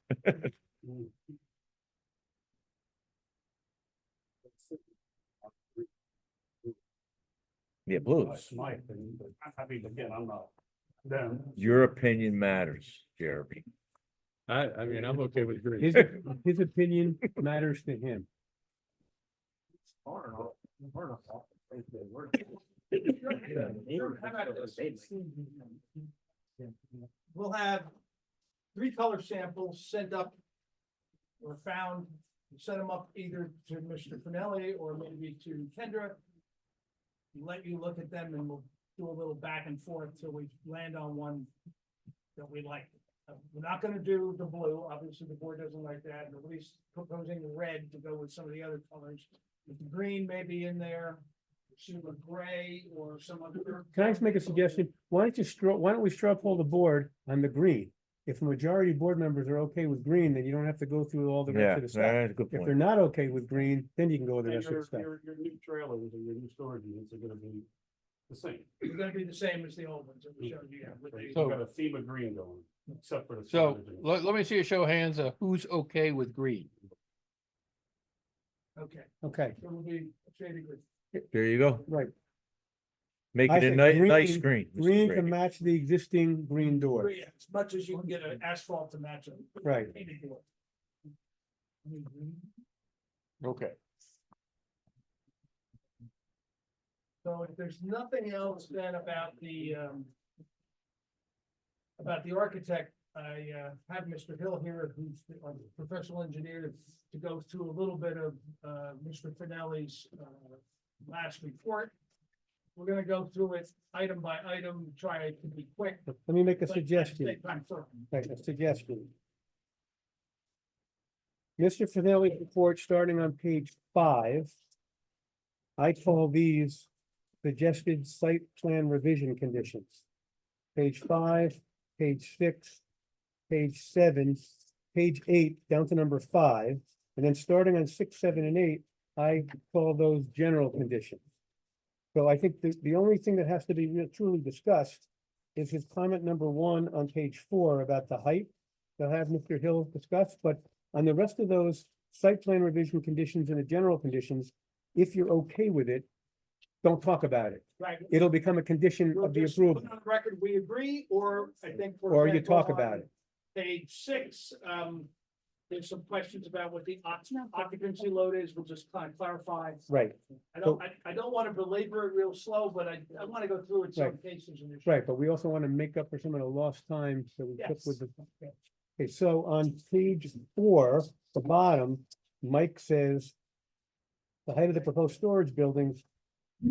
Yeah, blues. That's my opinion, but I mean, again, I'm not them. Your opinion matters, Jeremy. I mean, I'm okay with green. His opinion matters to him. We'll have 3 color samples sent up or found, send them up either to Mr. Finelli or maybe to Kendra. Let you look at them and we'll do a little back and forth till we land on one that we like. We're not gonna do the blue, obviously the board doesn't like that, and at least proposing red to go with some of the other colors. The green may be in there, assume a gray or some other. Can I just make a suggestion? Why don't we straw poll the board on the green? If the majority of board members are okay with green, then you don't have to go through all the rest Yeah, of the stuff. that's a good If they're point. not okay with green, then you can go with the And rest of the your, stuff. your new trailers and your new storage units are gonna be the same. It's gonna be the same as the old ones that we showed you. Yeah, with the- So got a theme of green going, except for the. So storage units. let me see a show of hands, who's okay with green? Okay, Okay, so we'll be shaded with. There you go. right. Make I it a think nice green- green. Mr. Green Brady. can match the existing green door. As much as you can get an asphalt to match them. Right. Okay. So if there's nothing else then about the architect, I have Mr. Hill here, who's our professional engineer, to go through a little bit of Mr. Finelli's last report. We're gonna go through it item by item, try to be quick. Let me make a but at the suggestion. same time firm. Right, a suggestion. Mr. Finelli's report, starting on page 5. I call these suggested site plan revision conditions. Page 5, page 6, page 7, page 8, down to number 5, and then starting on 6, 7, and 8, I call those general conditions. So I think the only thing that has to be truly discussed is his comment number 1 on page 4 about the height. They'll have Mr. Hill discuss, but on the rest of those site plan revision conditions and the general conditions, if you're okay with it, don't talk about it. Right. It'll become a condition We'll of the just approval, put on the record, we agree, or I think. for or you example, talk about on it. Page 6, there's some questions about what the occupancy load is, we'll just kind of clarify. Right, I don't want to belabor it real slow, but I want to go through it some Right. cases. and issues. right, but we also want to make up for some of the lost time, so we took Yes. with the. Okay, so on page 4, the bottom, Mike says. The height of the proposed storage buildings,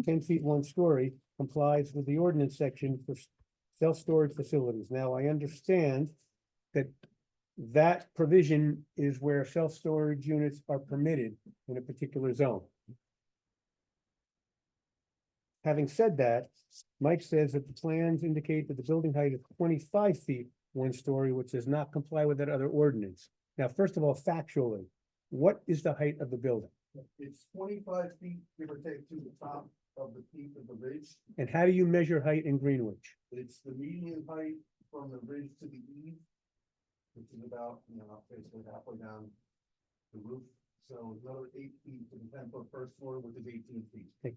10 feet 1 story, complies with the ordinance section for self-storage facilities. Now, I understand that. That provision is where self-storage units are permitted in a particular zone. Having said that, Mike says that the plans indicate that the building height is 25 feet 1 story, which does not comply with that other ordinance. Now, first of all, factually, what is the height of the building? It's 25 feet, give or take, to the top of the peak of the ridge. And how do you measure height in Greenwich? It's the median height from the ridge to the eave, which is about, basically halfway down the roof. So another 8 feet to the 10-foot first floor, which is 18 feet.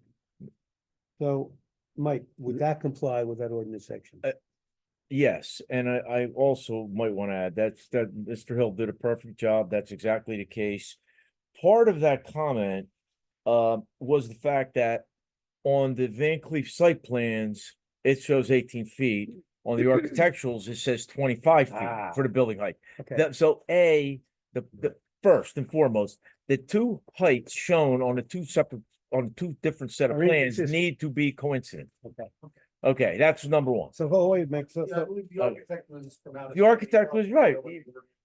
So, Mike, would that comply with that ordinance section? Yes, and I also might want to add, that Mr. Hill did a perfect job. That's exactly the case. Part of that comment was the fact that on the Van Cleef site plans, it shows 18 feet. On the architecturals, it says 25 feet Ah. for the building height. Okay, So the first and foremost, the two heights shown on the two different set of Are plans inconsistent. need to be coincident. okay. Okay, that's number one. So, wait, Mike, Yeah, I believe the architect was. The architect was right.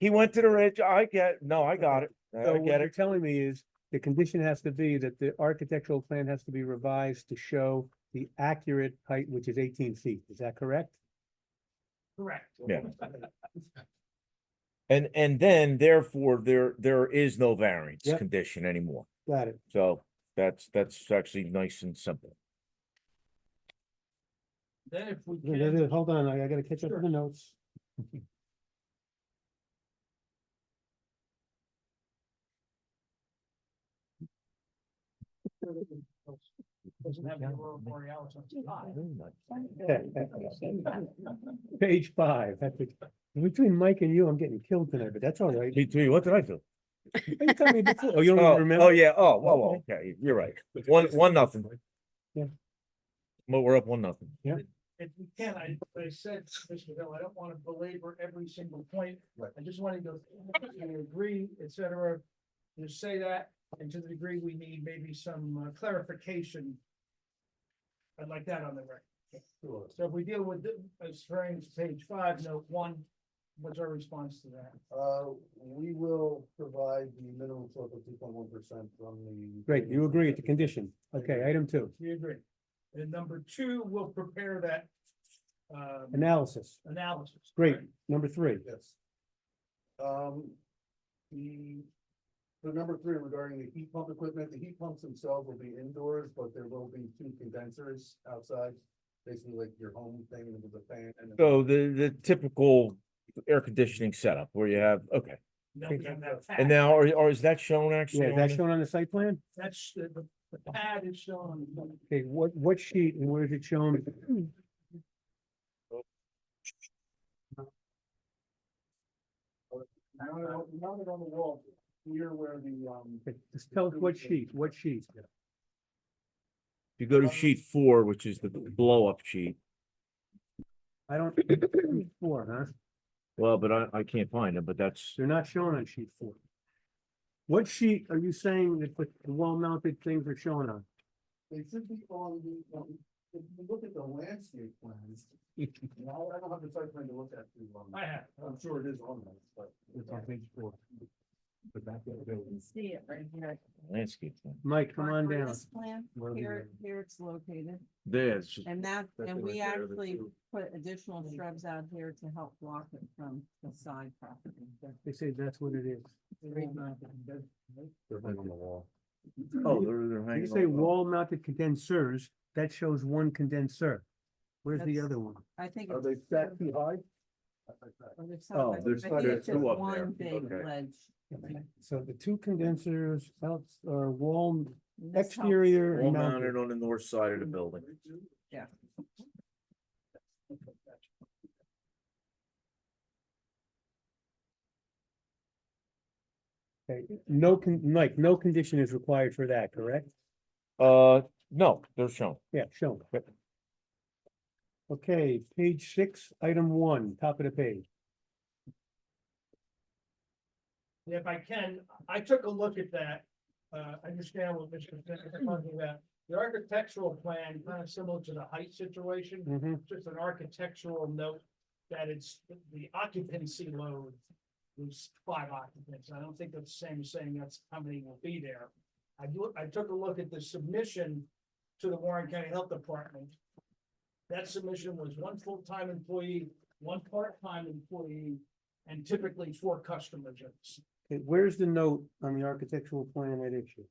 He went to the ridge. I got it. I So what get you're it. telling me is the condition has to be that the architectural plan has to be revised to show the accurate height, which is 18 feet. Is that correct? Correct. Yeah. And then therefore, there is no variance Yep. condition anymore. Got it. So that's actually nice and simple. Then if we Yeah, can. Hold on, I gotta catch up with the notes. Doesn't have the aurora borealis on its eye. Page 5. Between Mike and you, I'm getting killed tonight, but that's all right. What did I do? You told me before. Oh, you don't even remember? Oh, yeah. Oh, okay. You're right. 1-0. Yeah. Well, we're up 1-0. If we can, I said, Mr. Hill, I don't want to belabor every single point. Right. I just want to go, through, agree, et cetera. Just say that, and to the degree we need maybe some clarification. I'd like that on the record. Sure. So if we deal with, as referring to page 5, note 1, what's our response to that? We will provide the minimum slope of 2.1% from the. Great, you agree with the condition. Okay, item 2, We agree. And number 2, we'll prepare that analysis. analysis. Great. Number 3, Yes. The, for number 3 regarding the heat pump equipment, the heat pumps themselves will be indoors, but there will be 2 condensers outside. Basically like your home thing with the fan and. So the typical air conditioning setup where you have, okay. They'll be on that And pad. now, or is that shown actually? yeah, is on that the- shown on the site plan? That's the pad is shown. Okay, what sheet and where is it shown? Mounted on the wall, here where the, Okay, just tell us what sheet. If you go to sheet 4, which is the blow up sheet, I don't, 4, huh? well, but I can't find it, but that's, They're not shown on sheet 4. What sheet are you saying that the wall-mounted things are shown on? they should be on the, if you look at the landscape plans. Now, I don't have the site plan to look at too long. I have. I'm sure it is on there, but. It's on page 4. The back of the You building. can see it right here. landscape plan. Mike, come on For down. this plan, Where are we here, at? here it's located, There, it's just, and that, That's and it we right there, the actually two. put additional shrubs out here to help block it from the side property. They say that's what it is. They're hung on the wall. oh, they're You hanging. say on. wall-mounted condensers, that shows one condenser. Where's the That's- other one? I think. Are they it's- stacked too high? or there's Oh, some- there's I think there's it's just two up one there. big Okay. ledge. So the 2 condensers out are wall And this helps- exterior All and mounted mounted. on the north side of the building. Yeah. Okay, Mike, no condition is required for that, correct? No, they're shown. Yeah, shown. Okay, page 6, item 1, top of the page. If I can, I took a look at that. I understand what Mr. Smith is talking about. The architectural plan, kind of similar to the height situation, Mhm. just an architectural note that it's the occupancy load is 5 occupants. I don't think that's the same as saying that's how many will be there. I took a look at the submission to the Warren County Health Department. That submission was 1 full-time employee, 1 part-time employee, and typically 4 customers. Okay, where's the note on the architectural plan at issue?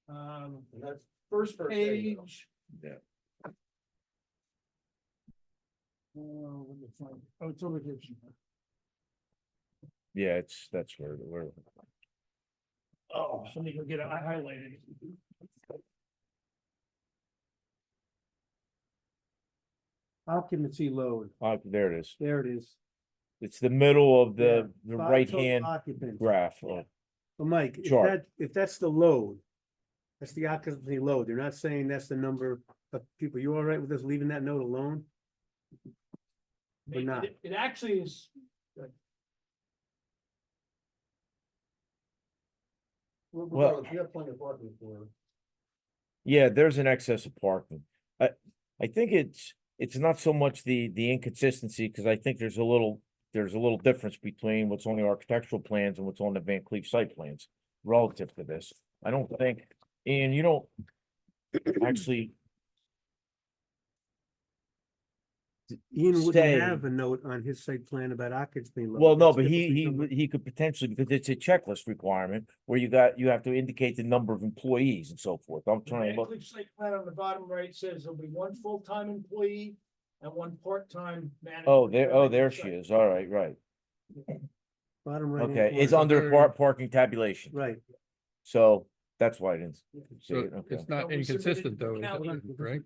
And that's first day, though. page. Yeah. Let me find it. Oh, it's over here. somewhere. Yeah, that's where, Oh, let me go get it. I highlighted it. Occupancy load, there it is. there it is. It's the middle of Yeah, the 5 right total hand occupants. graph. Well, Mike, Chart. if that's the load, that's the occupancy load, they're not saying that's the number of people, you all right with us leaving that note alone? Or not? It actually is, Regardless, we have plenty of parking for. Yeah, there's an excess of parking. I think it's not so much the inconsistency, because I think there's a little difference between what's on the architectural plans and what's on the Van Cleef site plans relative to this. I don't think, and you don't actually, Ian Say- wouldn't have a note on his site plan about occupancy load. well, no, That's but typically something- he could potentially, because it's a checklist requirement where you have to indicate the number of employees and so forth. I'm the trying to Van look. Cleef site plan on the bottom right says there'll be 1 full-time employee and 1 part-time manager. There she is. All right, right. Bottom right. Okay, it's under parking tabulation. Right, So that's why I didn't see So it. Okay. it's not So we submitted inconsistent though, is county. it? Right?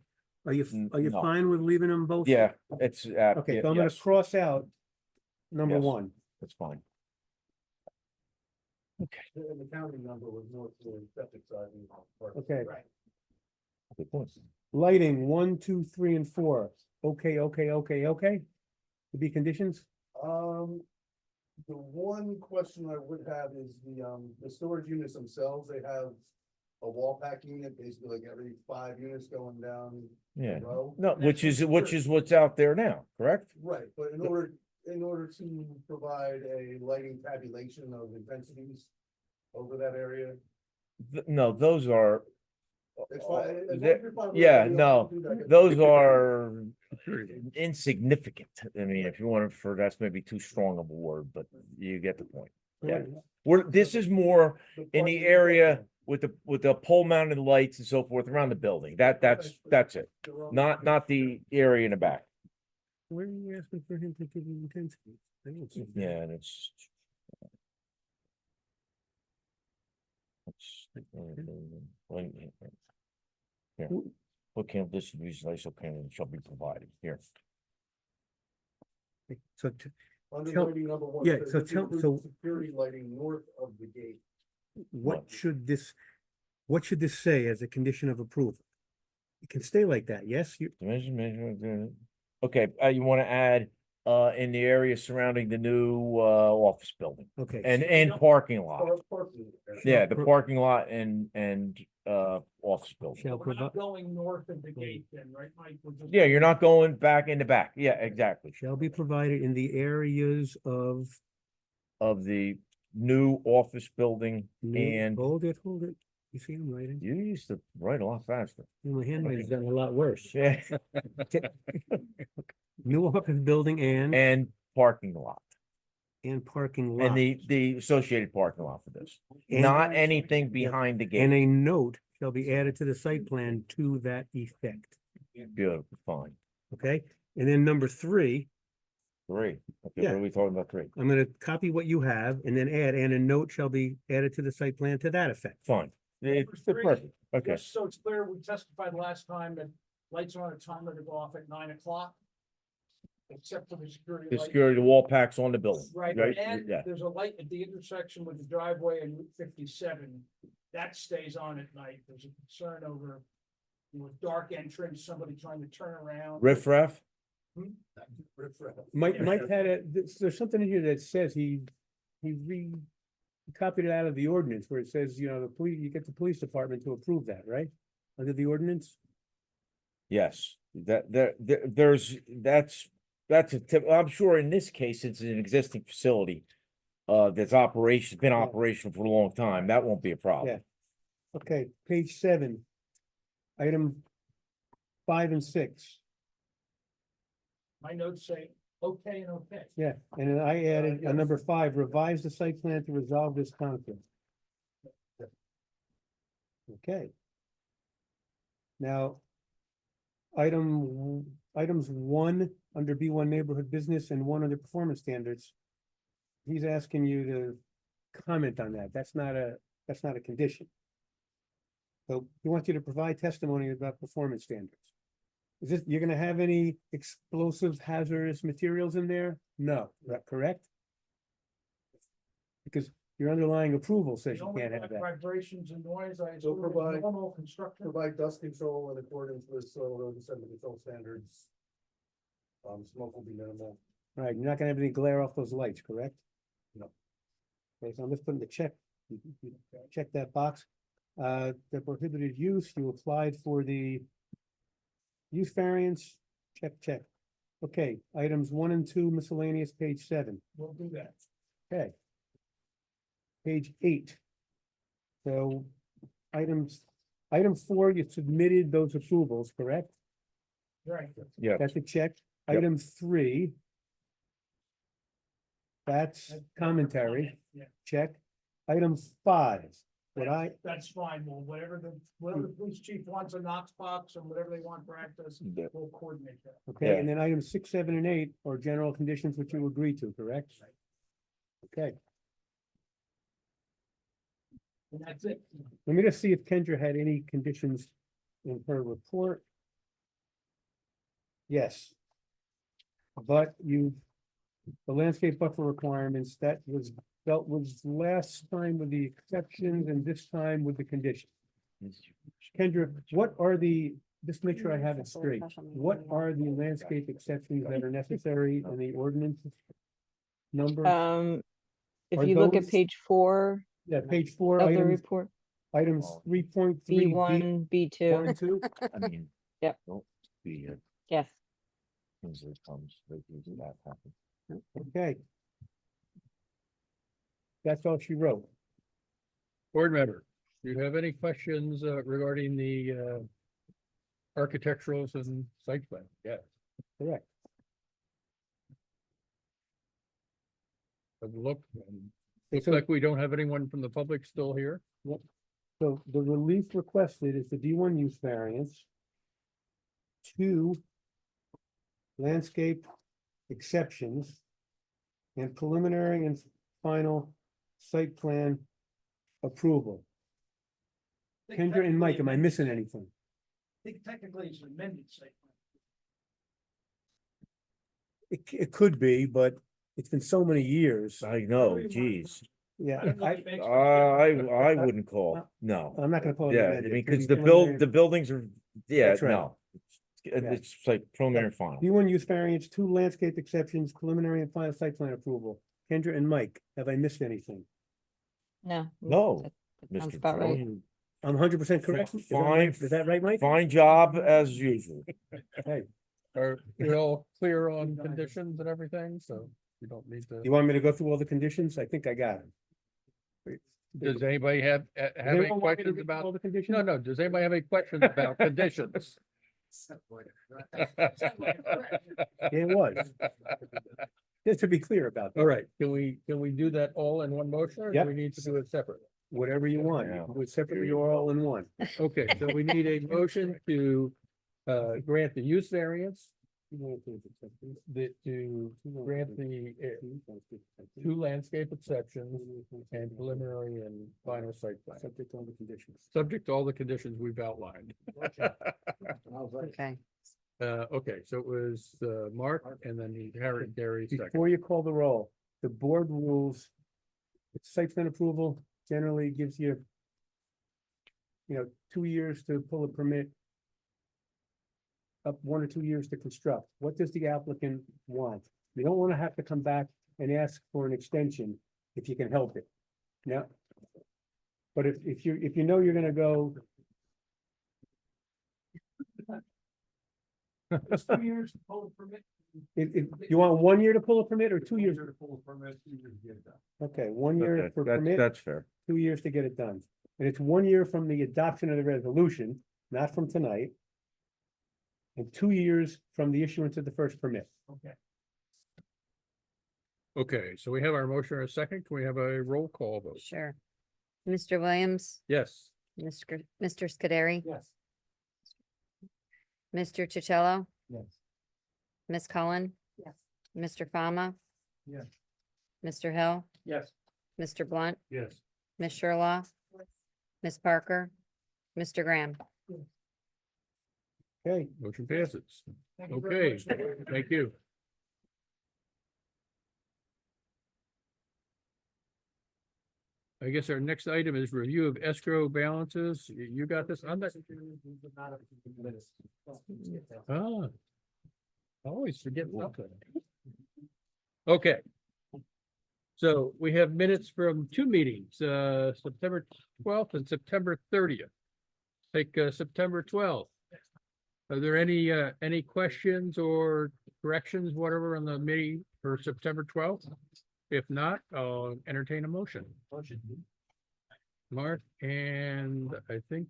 are you No. fine with leaving them both? Yeah, it's, Okay, so I'm gonna yes, cross out number Yes. 1. that's fine. And the county number was more to the septic side. than parking. Okay, Right. Good point. lighting 1, 2, 3, and 4. Okay. To be conditions? The one question I would have is the storage units themselves, they have a wall pack unit, basically like every 5 units going down Yeah, a row. no, which is what's out there now, correct? Right, but in order, in order to provide a lighting tabulation of intensities over that area. No, those are, It's fine. as long as That- you're fine with yeah, it, we'll no, do that. those are insignificant. I mean, if you want to, that's maybe too strong of a word, but you get the point. Yeah. This is more in the area with the pole mounted lights and so forth around the building. That's it. Not the area in the back. Where are you asking for him to give you intensity? I don't see that. Yeah, and it's. Here, what kind of distribution ISO can shall be provided here? So, Under tell- lighting number one. yeah, it says so this tell- includes so- Security lighting north of the gate. what should this say as a condition of approval? It can stay like that, yes? You, Okay, you want to add, in the area surrounding the new, office building okay. and parking lot. Parking. Yeah, the pro- parking lot and, office building. Shall We're not provide, going north of the gate then, right, Mike? We're just Yeah, you're not going back in the back. Yeah, exactly. shall be provided in the areas of. Of the new office building and Hold it. You see I'm writing? you used to write a lot faster. My handwriting's gotten a lot worse. Yeah. New office building and And parking lot parking lot. and the associated parking lot for this, And- not anything behind the And gate. a note shall be added to the site plan to that effect, Beautiful, fine. okay? And then number 3, Three. Okay, Yeah. what are we talking about? Three? I'm gonna copy what you have and then add, and a note shall be added to the site plan to that effect. Fine. It's perfect. Okay. Just so it's clear, we testified last time that lights are on a timer to go off at 9 o'clock. Except for the security The light. security, the wall packs on the building. Right, Right, and yeah. there's a light at the intersection with the driveway and Route 57. That stays on at night. There's a concern over, dark entrance, somebody trying to turn around. Riff raff? Mike, Yeah. Mike had there's something in here that says he copied it out of the ordinance where it says, the police, you get the police department to approve that, right? Under the ordinance? Yes, that's a tip. I'm sure in this case, it's an existing facility. That's been Yeah. operational for a long time. That won't be a problem. Okay, page 7. Item 5 and 6. My notes say, okay and okay. Yeah, and then I added a number 5, revise the site plan to resolve this conflict. Okay. Now. Items 1 under B1 neighborhood business and 1 under performance standards. He's asking you to comment on that. That's not a condition. So he wants you to provide testimony about performance standards. Is this, you're gonna have any explosive hazardous materials in there? No, is that correct? Because your underlying approval says The you only can't have that. vibrations and noise, I So assume is provide- normal construction. Provide dust control in accordance with soil road and sediment control standards. Smoke will be minimal. Right, you're not gonna have any glare off those lights, correct? No. Okay, so I'm just putting the check, check that box. The prohibited use, you applied for the use variance, check. Okay, items 1 and 2 miscellaneous, page 7, We'll do that. okay. Page 8. So, item 4, you submitted those approvals, correct? Right. Yeah. That's a check. Yep. Item 3. That's commentary, Yeah, check. Item 5, what I, that's fine. Well, whatever the police chief wants a Knox box and whatever they want for access, Yeah. we'll coordinate that. okay, and then items 6, 7, and 8 are general conditions which you agree to, correct? Okay, And that's it. let me just see if Kendra had any conditions in her report. Yes. But the landscape buffer requirements, that was dealt with last time with the exceptions and this time with the condition. Kendra, what are just make sure I have it straight. What are the landscape exceptions that are necessary in the ordinance? Numbers? If Are you look at those- page 4 Yeah, page 4, of the items, report, items 3.3. B1, B2, 1 and 2. I mean. Yep. Don't be here. yes. Things that comes, that happen. Okay. That's all she wrote. Board member, do you have any questions regarding the architecturals and site plan? Yes. Correct. Have a look. And looks So- like we don't have anyone from the public still here. So the relief requested is the D1 use variance. 2 landscape exceptions. And preliminary and final site plan approval. Kendra and Mike, am I missing anything? I think technically it's an amended site plan. It could be, but it's been so many years. I know, geez. Yeah, don't know if it makes a I wouldn't call, no. I'm not gonna call it Yeah, I amended. mean, It could because be preliminary. the buildings are, yeah, That's right. no. It's like preliminary and final. D1 use variance, 2 landscape exceptions, preliminary and final site plan approval. Kendra and Mike, have I missed anything? No. No, that sounds Mr. about right. Jones. I'm 100% correct? Is that Fine. right? Is that right, Mike? Fine job as usual. Hey, Are we all clear on conditions and everything? So you don't need to. you want me to go through all the conditions? I think I got it. Does anybody have any Anyone want me to questions go through about? all the conditions? No, does anybody have any questions about conditions? It was. Just to be clear about that. All right, can we do that all in one motion or do Yep. we need to do it separately? Whatever you want. You can do it separately or all in one. Okay, so we need a motion to grant the use variance. To grant the 2 landscape exceptions and preliminary and final site plan, Subject to all the conditions. subject to all the conditions we've outlined. Okay, Okay, so it was Mark and then Harry, Gary second. Before you call the roll, the board rules, site plan approval generally gives you 2 years to pull a permit, up 1 or 2 years to construct. What does the applicant want? You don't want to have to come back and ask for an extension if you can help it. Yeah. But if you know you're gonna go, It's 2 years to pull a permit. if you want 1 year to pull a permit or 2 years? To pull a permit, 2 years to get it done. Okay, 1 year Okay, for permit. that's fair. 2 years to get it done. And it's 1 year from the adoption of the resolution, not from tonight. And 2 years from the issuance of the first permit. Okay. Okay, so we have our motion or a second. Can we have a roll call vote? sure. Mr. Williams, Yes. Mr. Scuderi, Yes. Mr. Chicello, Yes. Ms. Cullen, Yes. Mr. Fama, Yes. Mr. Hill, Yes. Mr. Blunt, Yes. Ms. Sherlaw, Ms. Parker, Mr. Graham. Okay, Motion passes. Thank you very Okay, much. thank you. I guess our next item is review of escrow balances. You got this on that? Ah. I always forget something. Okay. So we have minutes from 2 meetings, September 12th and September 30th. Take September 12th. Are there any questions or corrections, whatever, on the meeting for September 12th? If not, I'll entertain a motion. Mark, and I think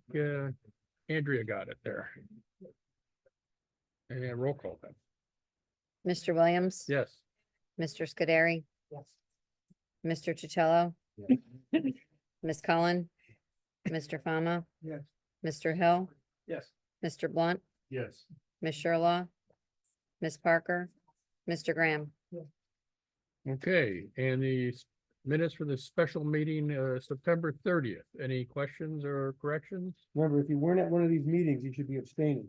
Andrea got it there. And roll call then. Mr. Williams. Yes. Mr. Scuderi, Yes. Mr. Chicello, Ms. Cullen, Mr. Fama, Yes. Mr. Hill, Yes. Mr. Blunt, Yes. Ms. Sherlaw, Ms. Parker, Mr. Graham. Okay, and the minutes for the special meeting, September 30th. Any questions or corrections? remember, if you weren't at one of these meetings, you should be abstaining.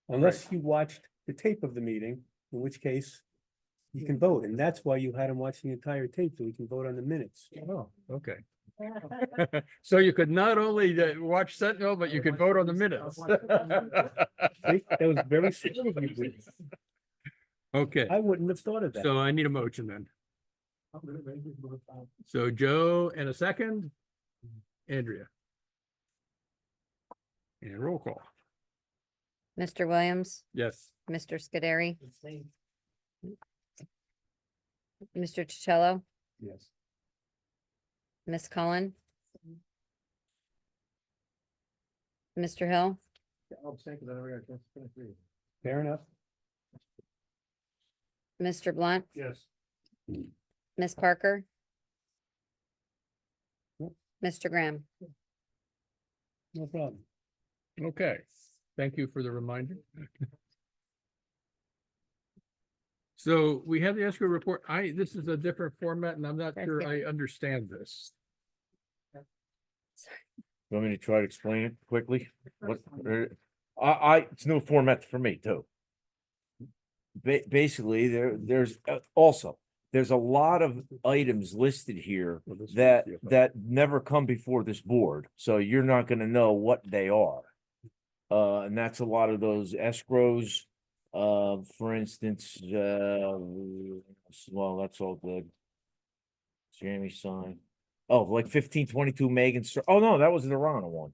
Unless you watched the tape of the meeting, in which case you can vote, and that's why you had him watch the entire tape, so we can vote on the minutes. Oh, okay. So you could not only watch Sentinel, but you could vote on the minutes. See, that was very smart of you, Bruce. Okay, I wouldn't have thought of that. so I need a motion then. So Joe and a second, Andrea. And roll call. Mr. Williams, Yes. Mr. Scuderi, Mr. Ticello, Yes. Ms. Cullen, Mr. Hill, I'll abstain because I never got a chance to finish reading. Fair enough. Mr. Blunt, Yes. Ms. Parker, Yep. Mr. Graham. No problem. Okay, thank you for the reminder. So we have the escrow report. This is a different format and I'm not That's sure good. I understand this. You want me to try to explain it quickly? What, it's new format for me too. Basically, there's there's a lot of items listed here Well, this that, one's CFO. that never come before this board, so you're not gonna know what they are. And that's a lot of those escrows, for instance, well, that's all good. Jamie signed. Oh, like 1522 Megan, oh no, that was the Rana one.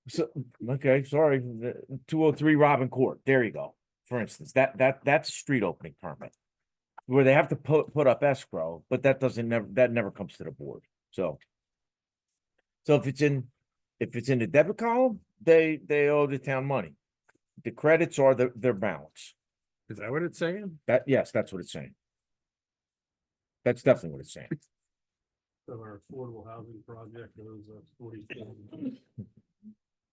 So, okay, sorry, 203 Robin Court, there you go. For instance, that's a street opening permit. Where they have to put up escrow, but that never comes to the board, so. So if it's in the debit column, they owe the town money. The credits are their balance. Is that what it's saying? Yes, that's what it's saying. That's definitely what it's saying. So our affordable housing project goes up 40.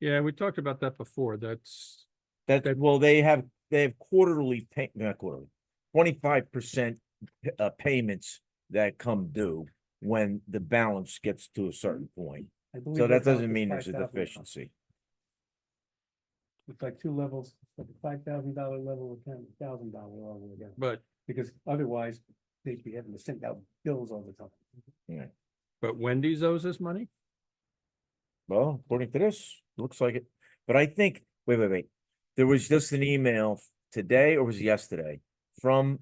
Yeah, we talked about that before. That's, Well, they have quarterly not quarterly, 25% payments that come due when the balance gets to a certain point. I believe So that balance doesn't is mean there's a 5,000. deficiency. It's like two levels, like a $5,000 level and $10,000 level again, but, because otherwise they'd be having to send out bills all the time. but Wendy's owes us money? Well, according to this, looks like it. But I think, wait. There was just an email today, or was it yesterday, from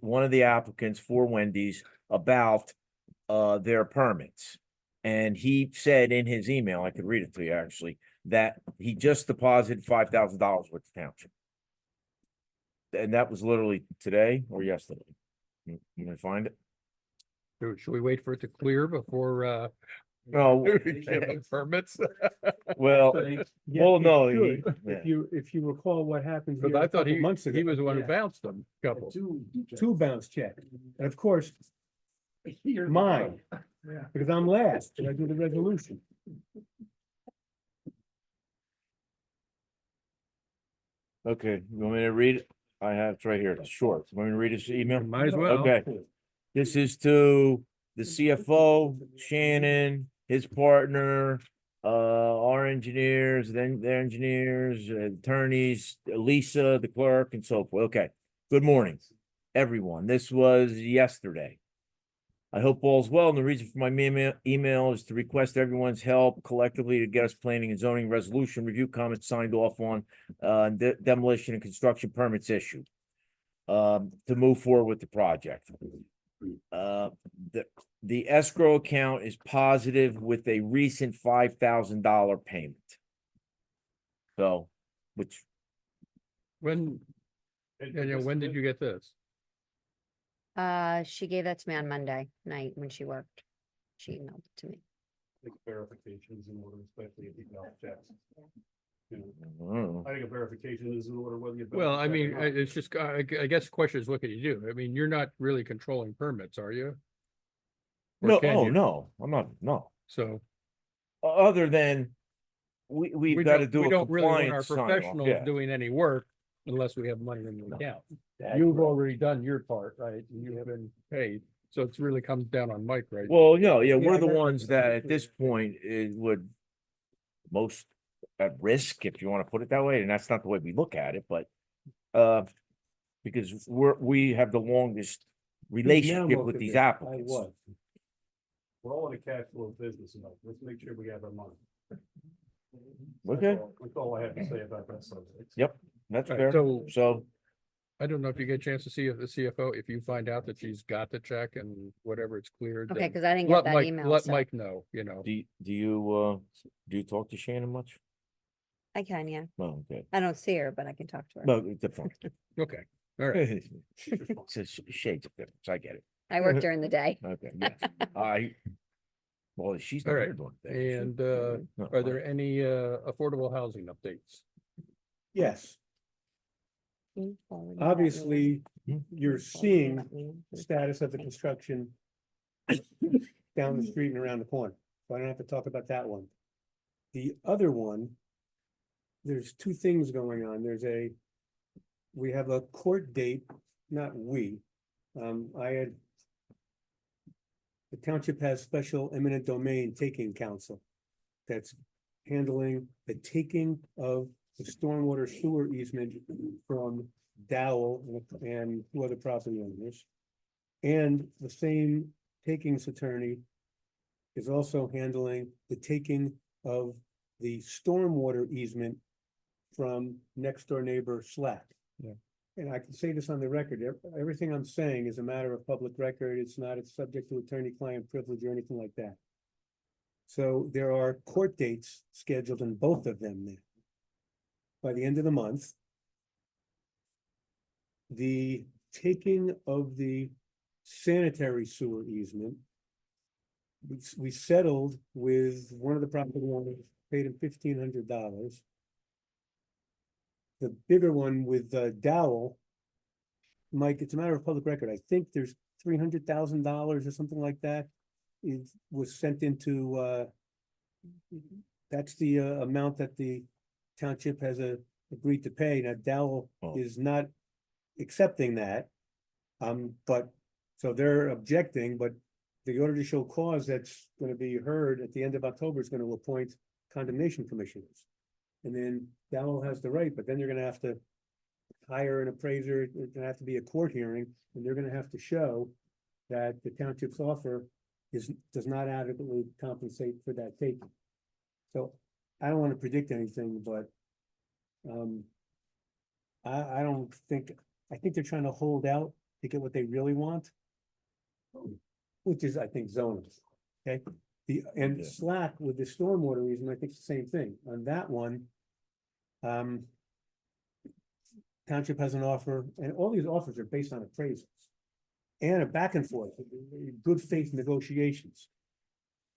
one of the applicants for Wendy's about their permits. And he said in his email, I could read it to you actually, that he just deposited $5,000 with the township. And that was literally today or yesterday. You gonna find it? Should we wait for it to clear before, No, giving permits? well, Yeah, well, it no, should. yeah. If you recall what happened Because here I a thought couple months ago. he was the one who Yeah. bounced them, couple. Two bounce checks, and of course, mine, because I'm last, and I do the resolution. Okay, you want me to read it? I have it right here. It's short. Want me to read his email? Might as well. Okay. This is to the CFO, Shannon, his partner, our engineers, then their engineers, attorneys, Lisa, the clerk, and so forth. Okay. Good morning, everyone. This was yesterday. I hope all's well, and the reason for my email is to request everyone's help collectively to get us planning and zoning resolution review comments signed off on, demolition and construction permits issued, to move forward with the project. The escrow account is positive with a recent $5,000 payment. So, which, When, Danielle, when did you get this? She gave that to me on Monday night when she worked. She emailed it to me. Verifications in order, especially if you don't checks. I don't know. I think a verification is in order whether you. Well, I mean, it's just, I guess the question is, what can you do? I mean, you're not really controlling permits, are you? Or No, can oh, you? no, I'm not, no. So Other than we've got to do we a don't really want our compliance sign off, professionals yeah. doing any work unless we have money in the account. You've already done your part, right? You've been paid. So it's really comes down on Mike, right? Well, yeah, Yeah, we're I the got- ones that at this point it would most at risk, if you want to put it that way, and that's not the way we look at it, but because we have the longest relationship with these applicants. We're all in a cash flow business, and let's make sure we have our money. Okay, That's all I have to say about that subject. Yep. that's Right, fair. so- I don't know if you get a chance to see the CFO, if you find out that she's got the check and whatever it's cleared. Okay, then because I didn't get Let that Mike, email. let so Mike know, you know. Do you talk to Shannon much? I can, yeah. No, okay. I don't see her, but I can talk to her. No, it's different. Okay, All right. It's a shades of difference, I get it. I work during the day. Okay, yes, well, she's All not right. here doing things. And No, are there any affordable housing updates? Yes, obviously, you're seeing the status of the construction down the street and around the corner, so I don't have to talk about that one. The other one, there's two things going on. We have a court date, not we. The township has special eminent domain taking counsel that's handling the taking of the stormwater sewer easement from Dowell and two other property owners. And the same takings attorney is also handling the taking of the stormwater easement from next door neighbor Slack. Yeah. And I can say this on the record, everything I'm saying is a matter of public record, it's subject to attorney-client privilege or anything like that. So there are court dates scheduled in both of them now. By the end of the month. The taking of the sanitary sewer easement. We settled with one of the property owners, paid him $1,500. The bigger one with Dowell. Mike, it's a matter of public record. I think there's $300,000 or something like that. It was sent into that's the amount that the township has agreed to pay. Now Dowell is not accepting that. But so they're objecting, but the order to show cause that's going to be heard at the end of October is going to appoint condemnation commissioners. And then Dowell has the right, but then you're going to have to hire an appraiser. There's going to have to be a court hearing, and they're going to have to show that the township's offer does not adequately compensate for that taking. So I don't want to predict anything, but I don't think, I think they're trying to hold out to get what they really want, which is, I think, zoning. Okay, and Yeah. Slack with the stormwater easement, I think it's the same thing. On that one, township has an offer, and all these offers are based on appraisals and a back and forth, good faith negotiations.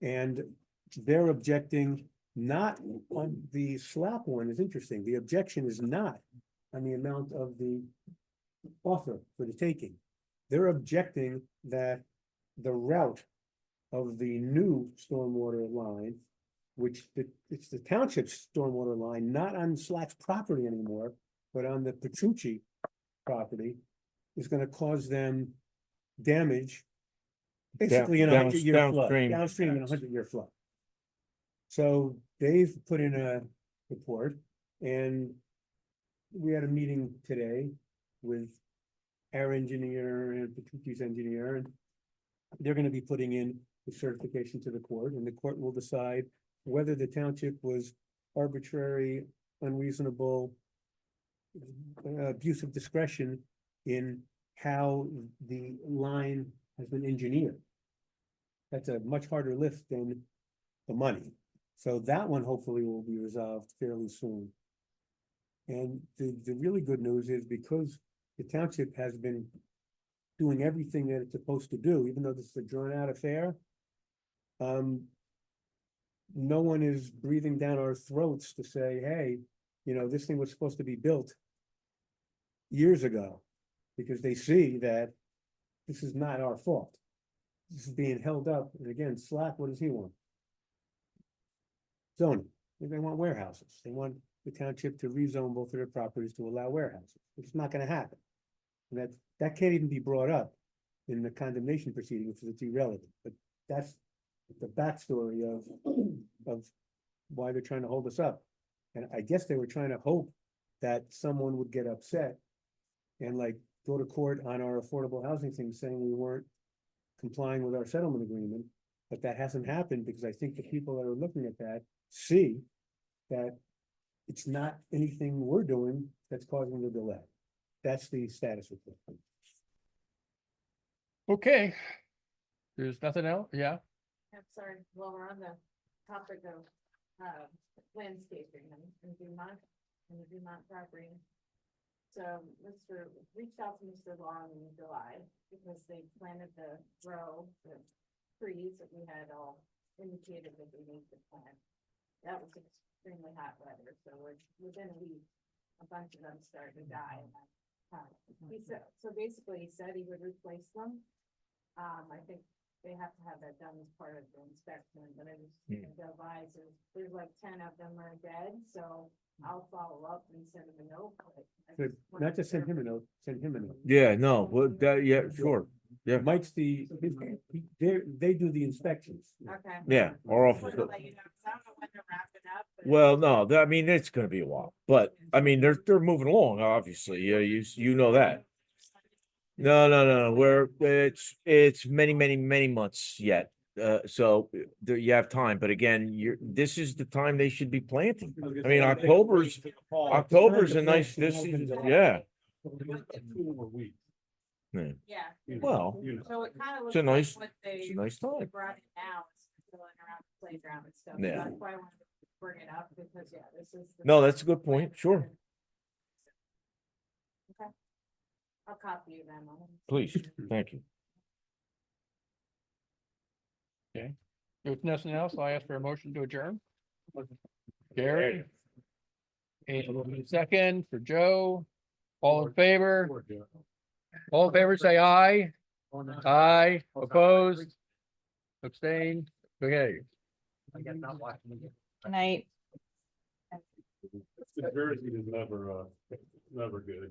And they're objecting not on the Slack one is interesting. The objection is not on the amount of the offer for the taking. They're objecting that the route of the new stormwater line, which it's the township's stormwater line, not on Slack's property anymore, but on the Petrucci property, is gonna cause them damage. Basically, in a 100-year flood, downstream in a 100-year flood. So they've put in a report, and we had a meeting today with our engineer and Petrucci's engineer, and they're gonna be putting in the certification to the court, and the court will decide whether the township was arbitrary, unreasonable, abuse of discretion in how the line has been engineered. That's a much harder lift than the money. So that one hopefully will be resolved fairly soon. And the really good news is because the township has been doing everything that it's supposed to do, even though this is a drawn out affair. No one is breathing down our throats to say, hey, you know, this thing was supposed to be built years ago, because they see that this is not our fault. This is being held up, and again, Slack, what does he want? Zoning. They want warehouses. They want the township to rezone both of their properties to allow warehouses, which is not gonna happen. And that can't even be brought up in the condemnation proceeding, which is irrelevant, but that's the backstory of why they're trying to hold us up. And I guess they were trying to hope that someone would get upset and like go to court on our affordable housing thing, saying we weren't complying with our settlement agreement. But that hasn't happened, because I think the people that are looking at that see that it's not anything we're doing that's causing the delay. That's the status of it. Okay. There's nothing else? Yeah. I'm sorry, while we're on the topic of landscaping and Dumont property. So reached out to Mr. Long in July because they planted the trees that we had all indicated that we need to plant. That was extremely hot weather, so within a week, a bunch of them started to die. He said, so basically he said he would replace them. I think they have to have that done as part of the inspection, but I was advised there's like 10 of them are dead, so I'll follow up and send him a note. But I So just wanted not to just send him a verify. note, send him a note. Yeah, no, well, that, yeah, sure, yeah. Mike's they do the inspections. Okay. Yeah, our Just office. wanted to let you know, 'cause I don't know when they're wrapping up. but- Well, no, I mean, it's gonna be a while, but I mean, they're moving along, obviously, yeah, you know that. No, it's many months yet, so there you have time, but again, this is the time they should be planting. I mean, October's a nice, this is, yeah. Yeah. Yeah. Well, So it kind of it's looks a like nice, what it's they a nice time. brought it now, is filling around the playground and stuff. Yeah. That's why I wanted to bring it up, because, yeah, this is. the No, that's a good point, plan. sure. Okay. I'll copy you them. Please, thank you. If nothing else, I'll ask for a motion to adjourn. Gary? And second for Joe. All in favor? All in favor, say aye. Aye, opposed? Abstain? Okay. I guess not watching. Good night. Jersey is never good.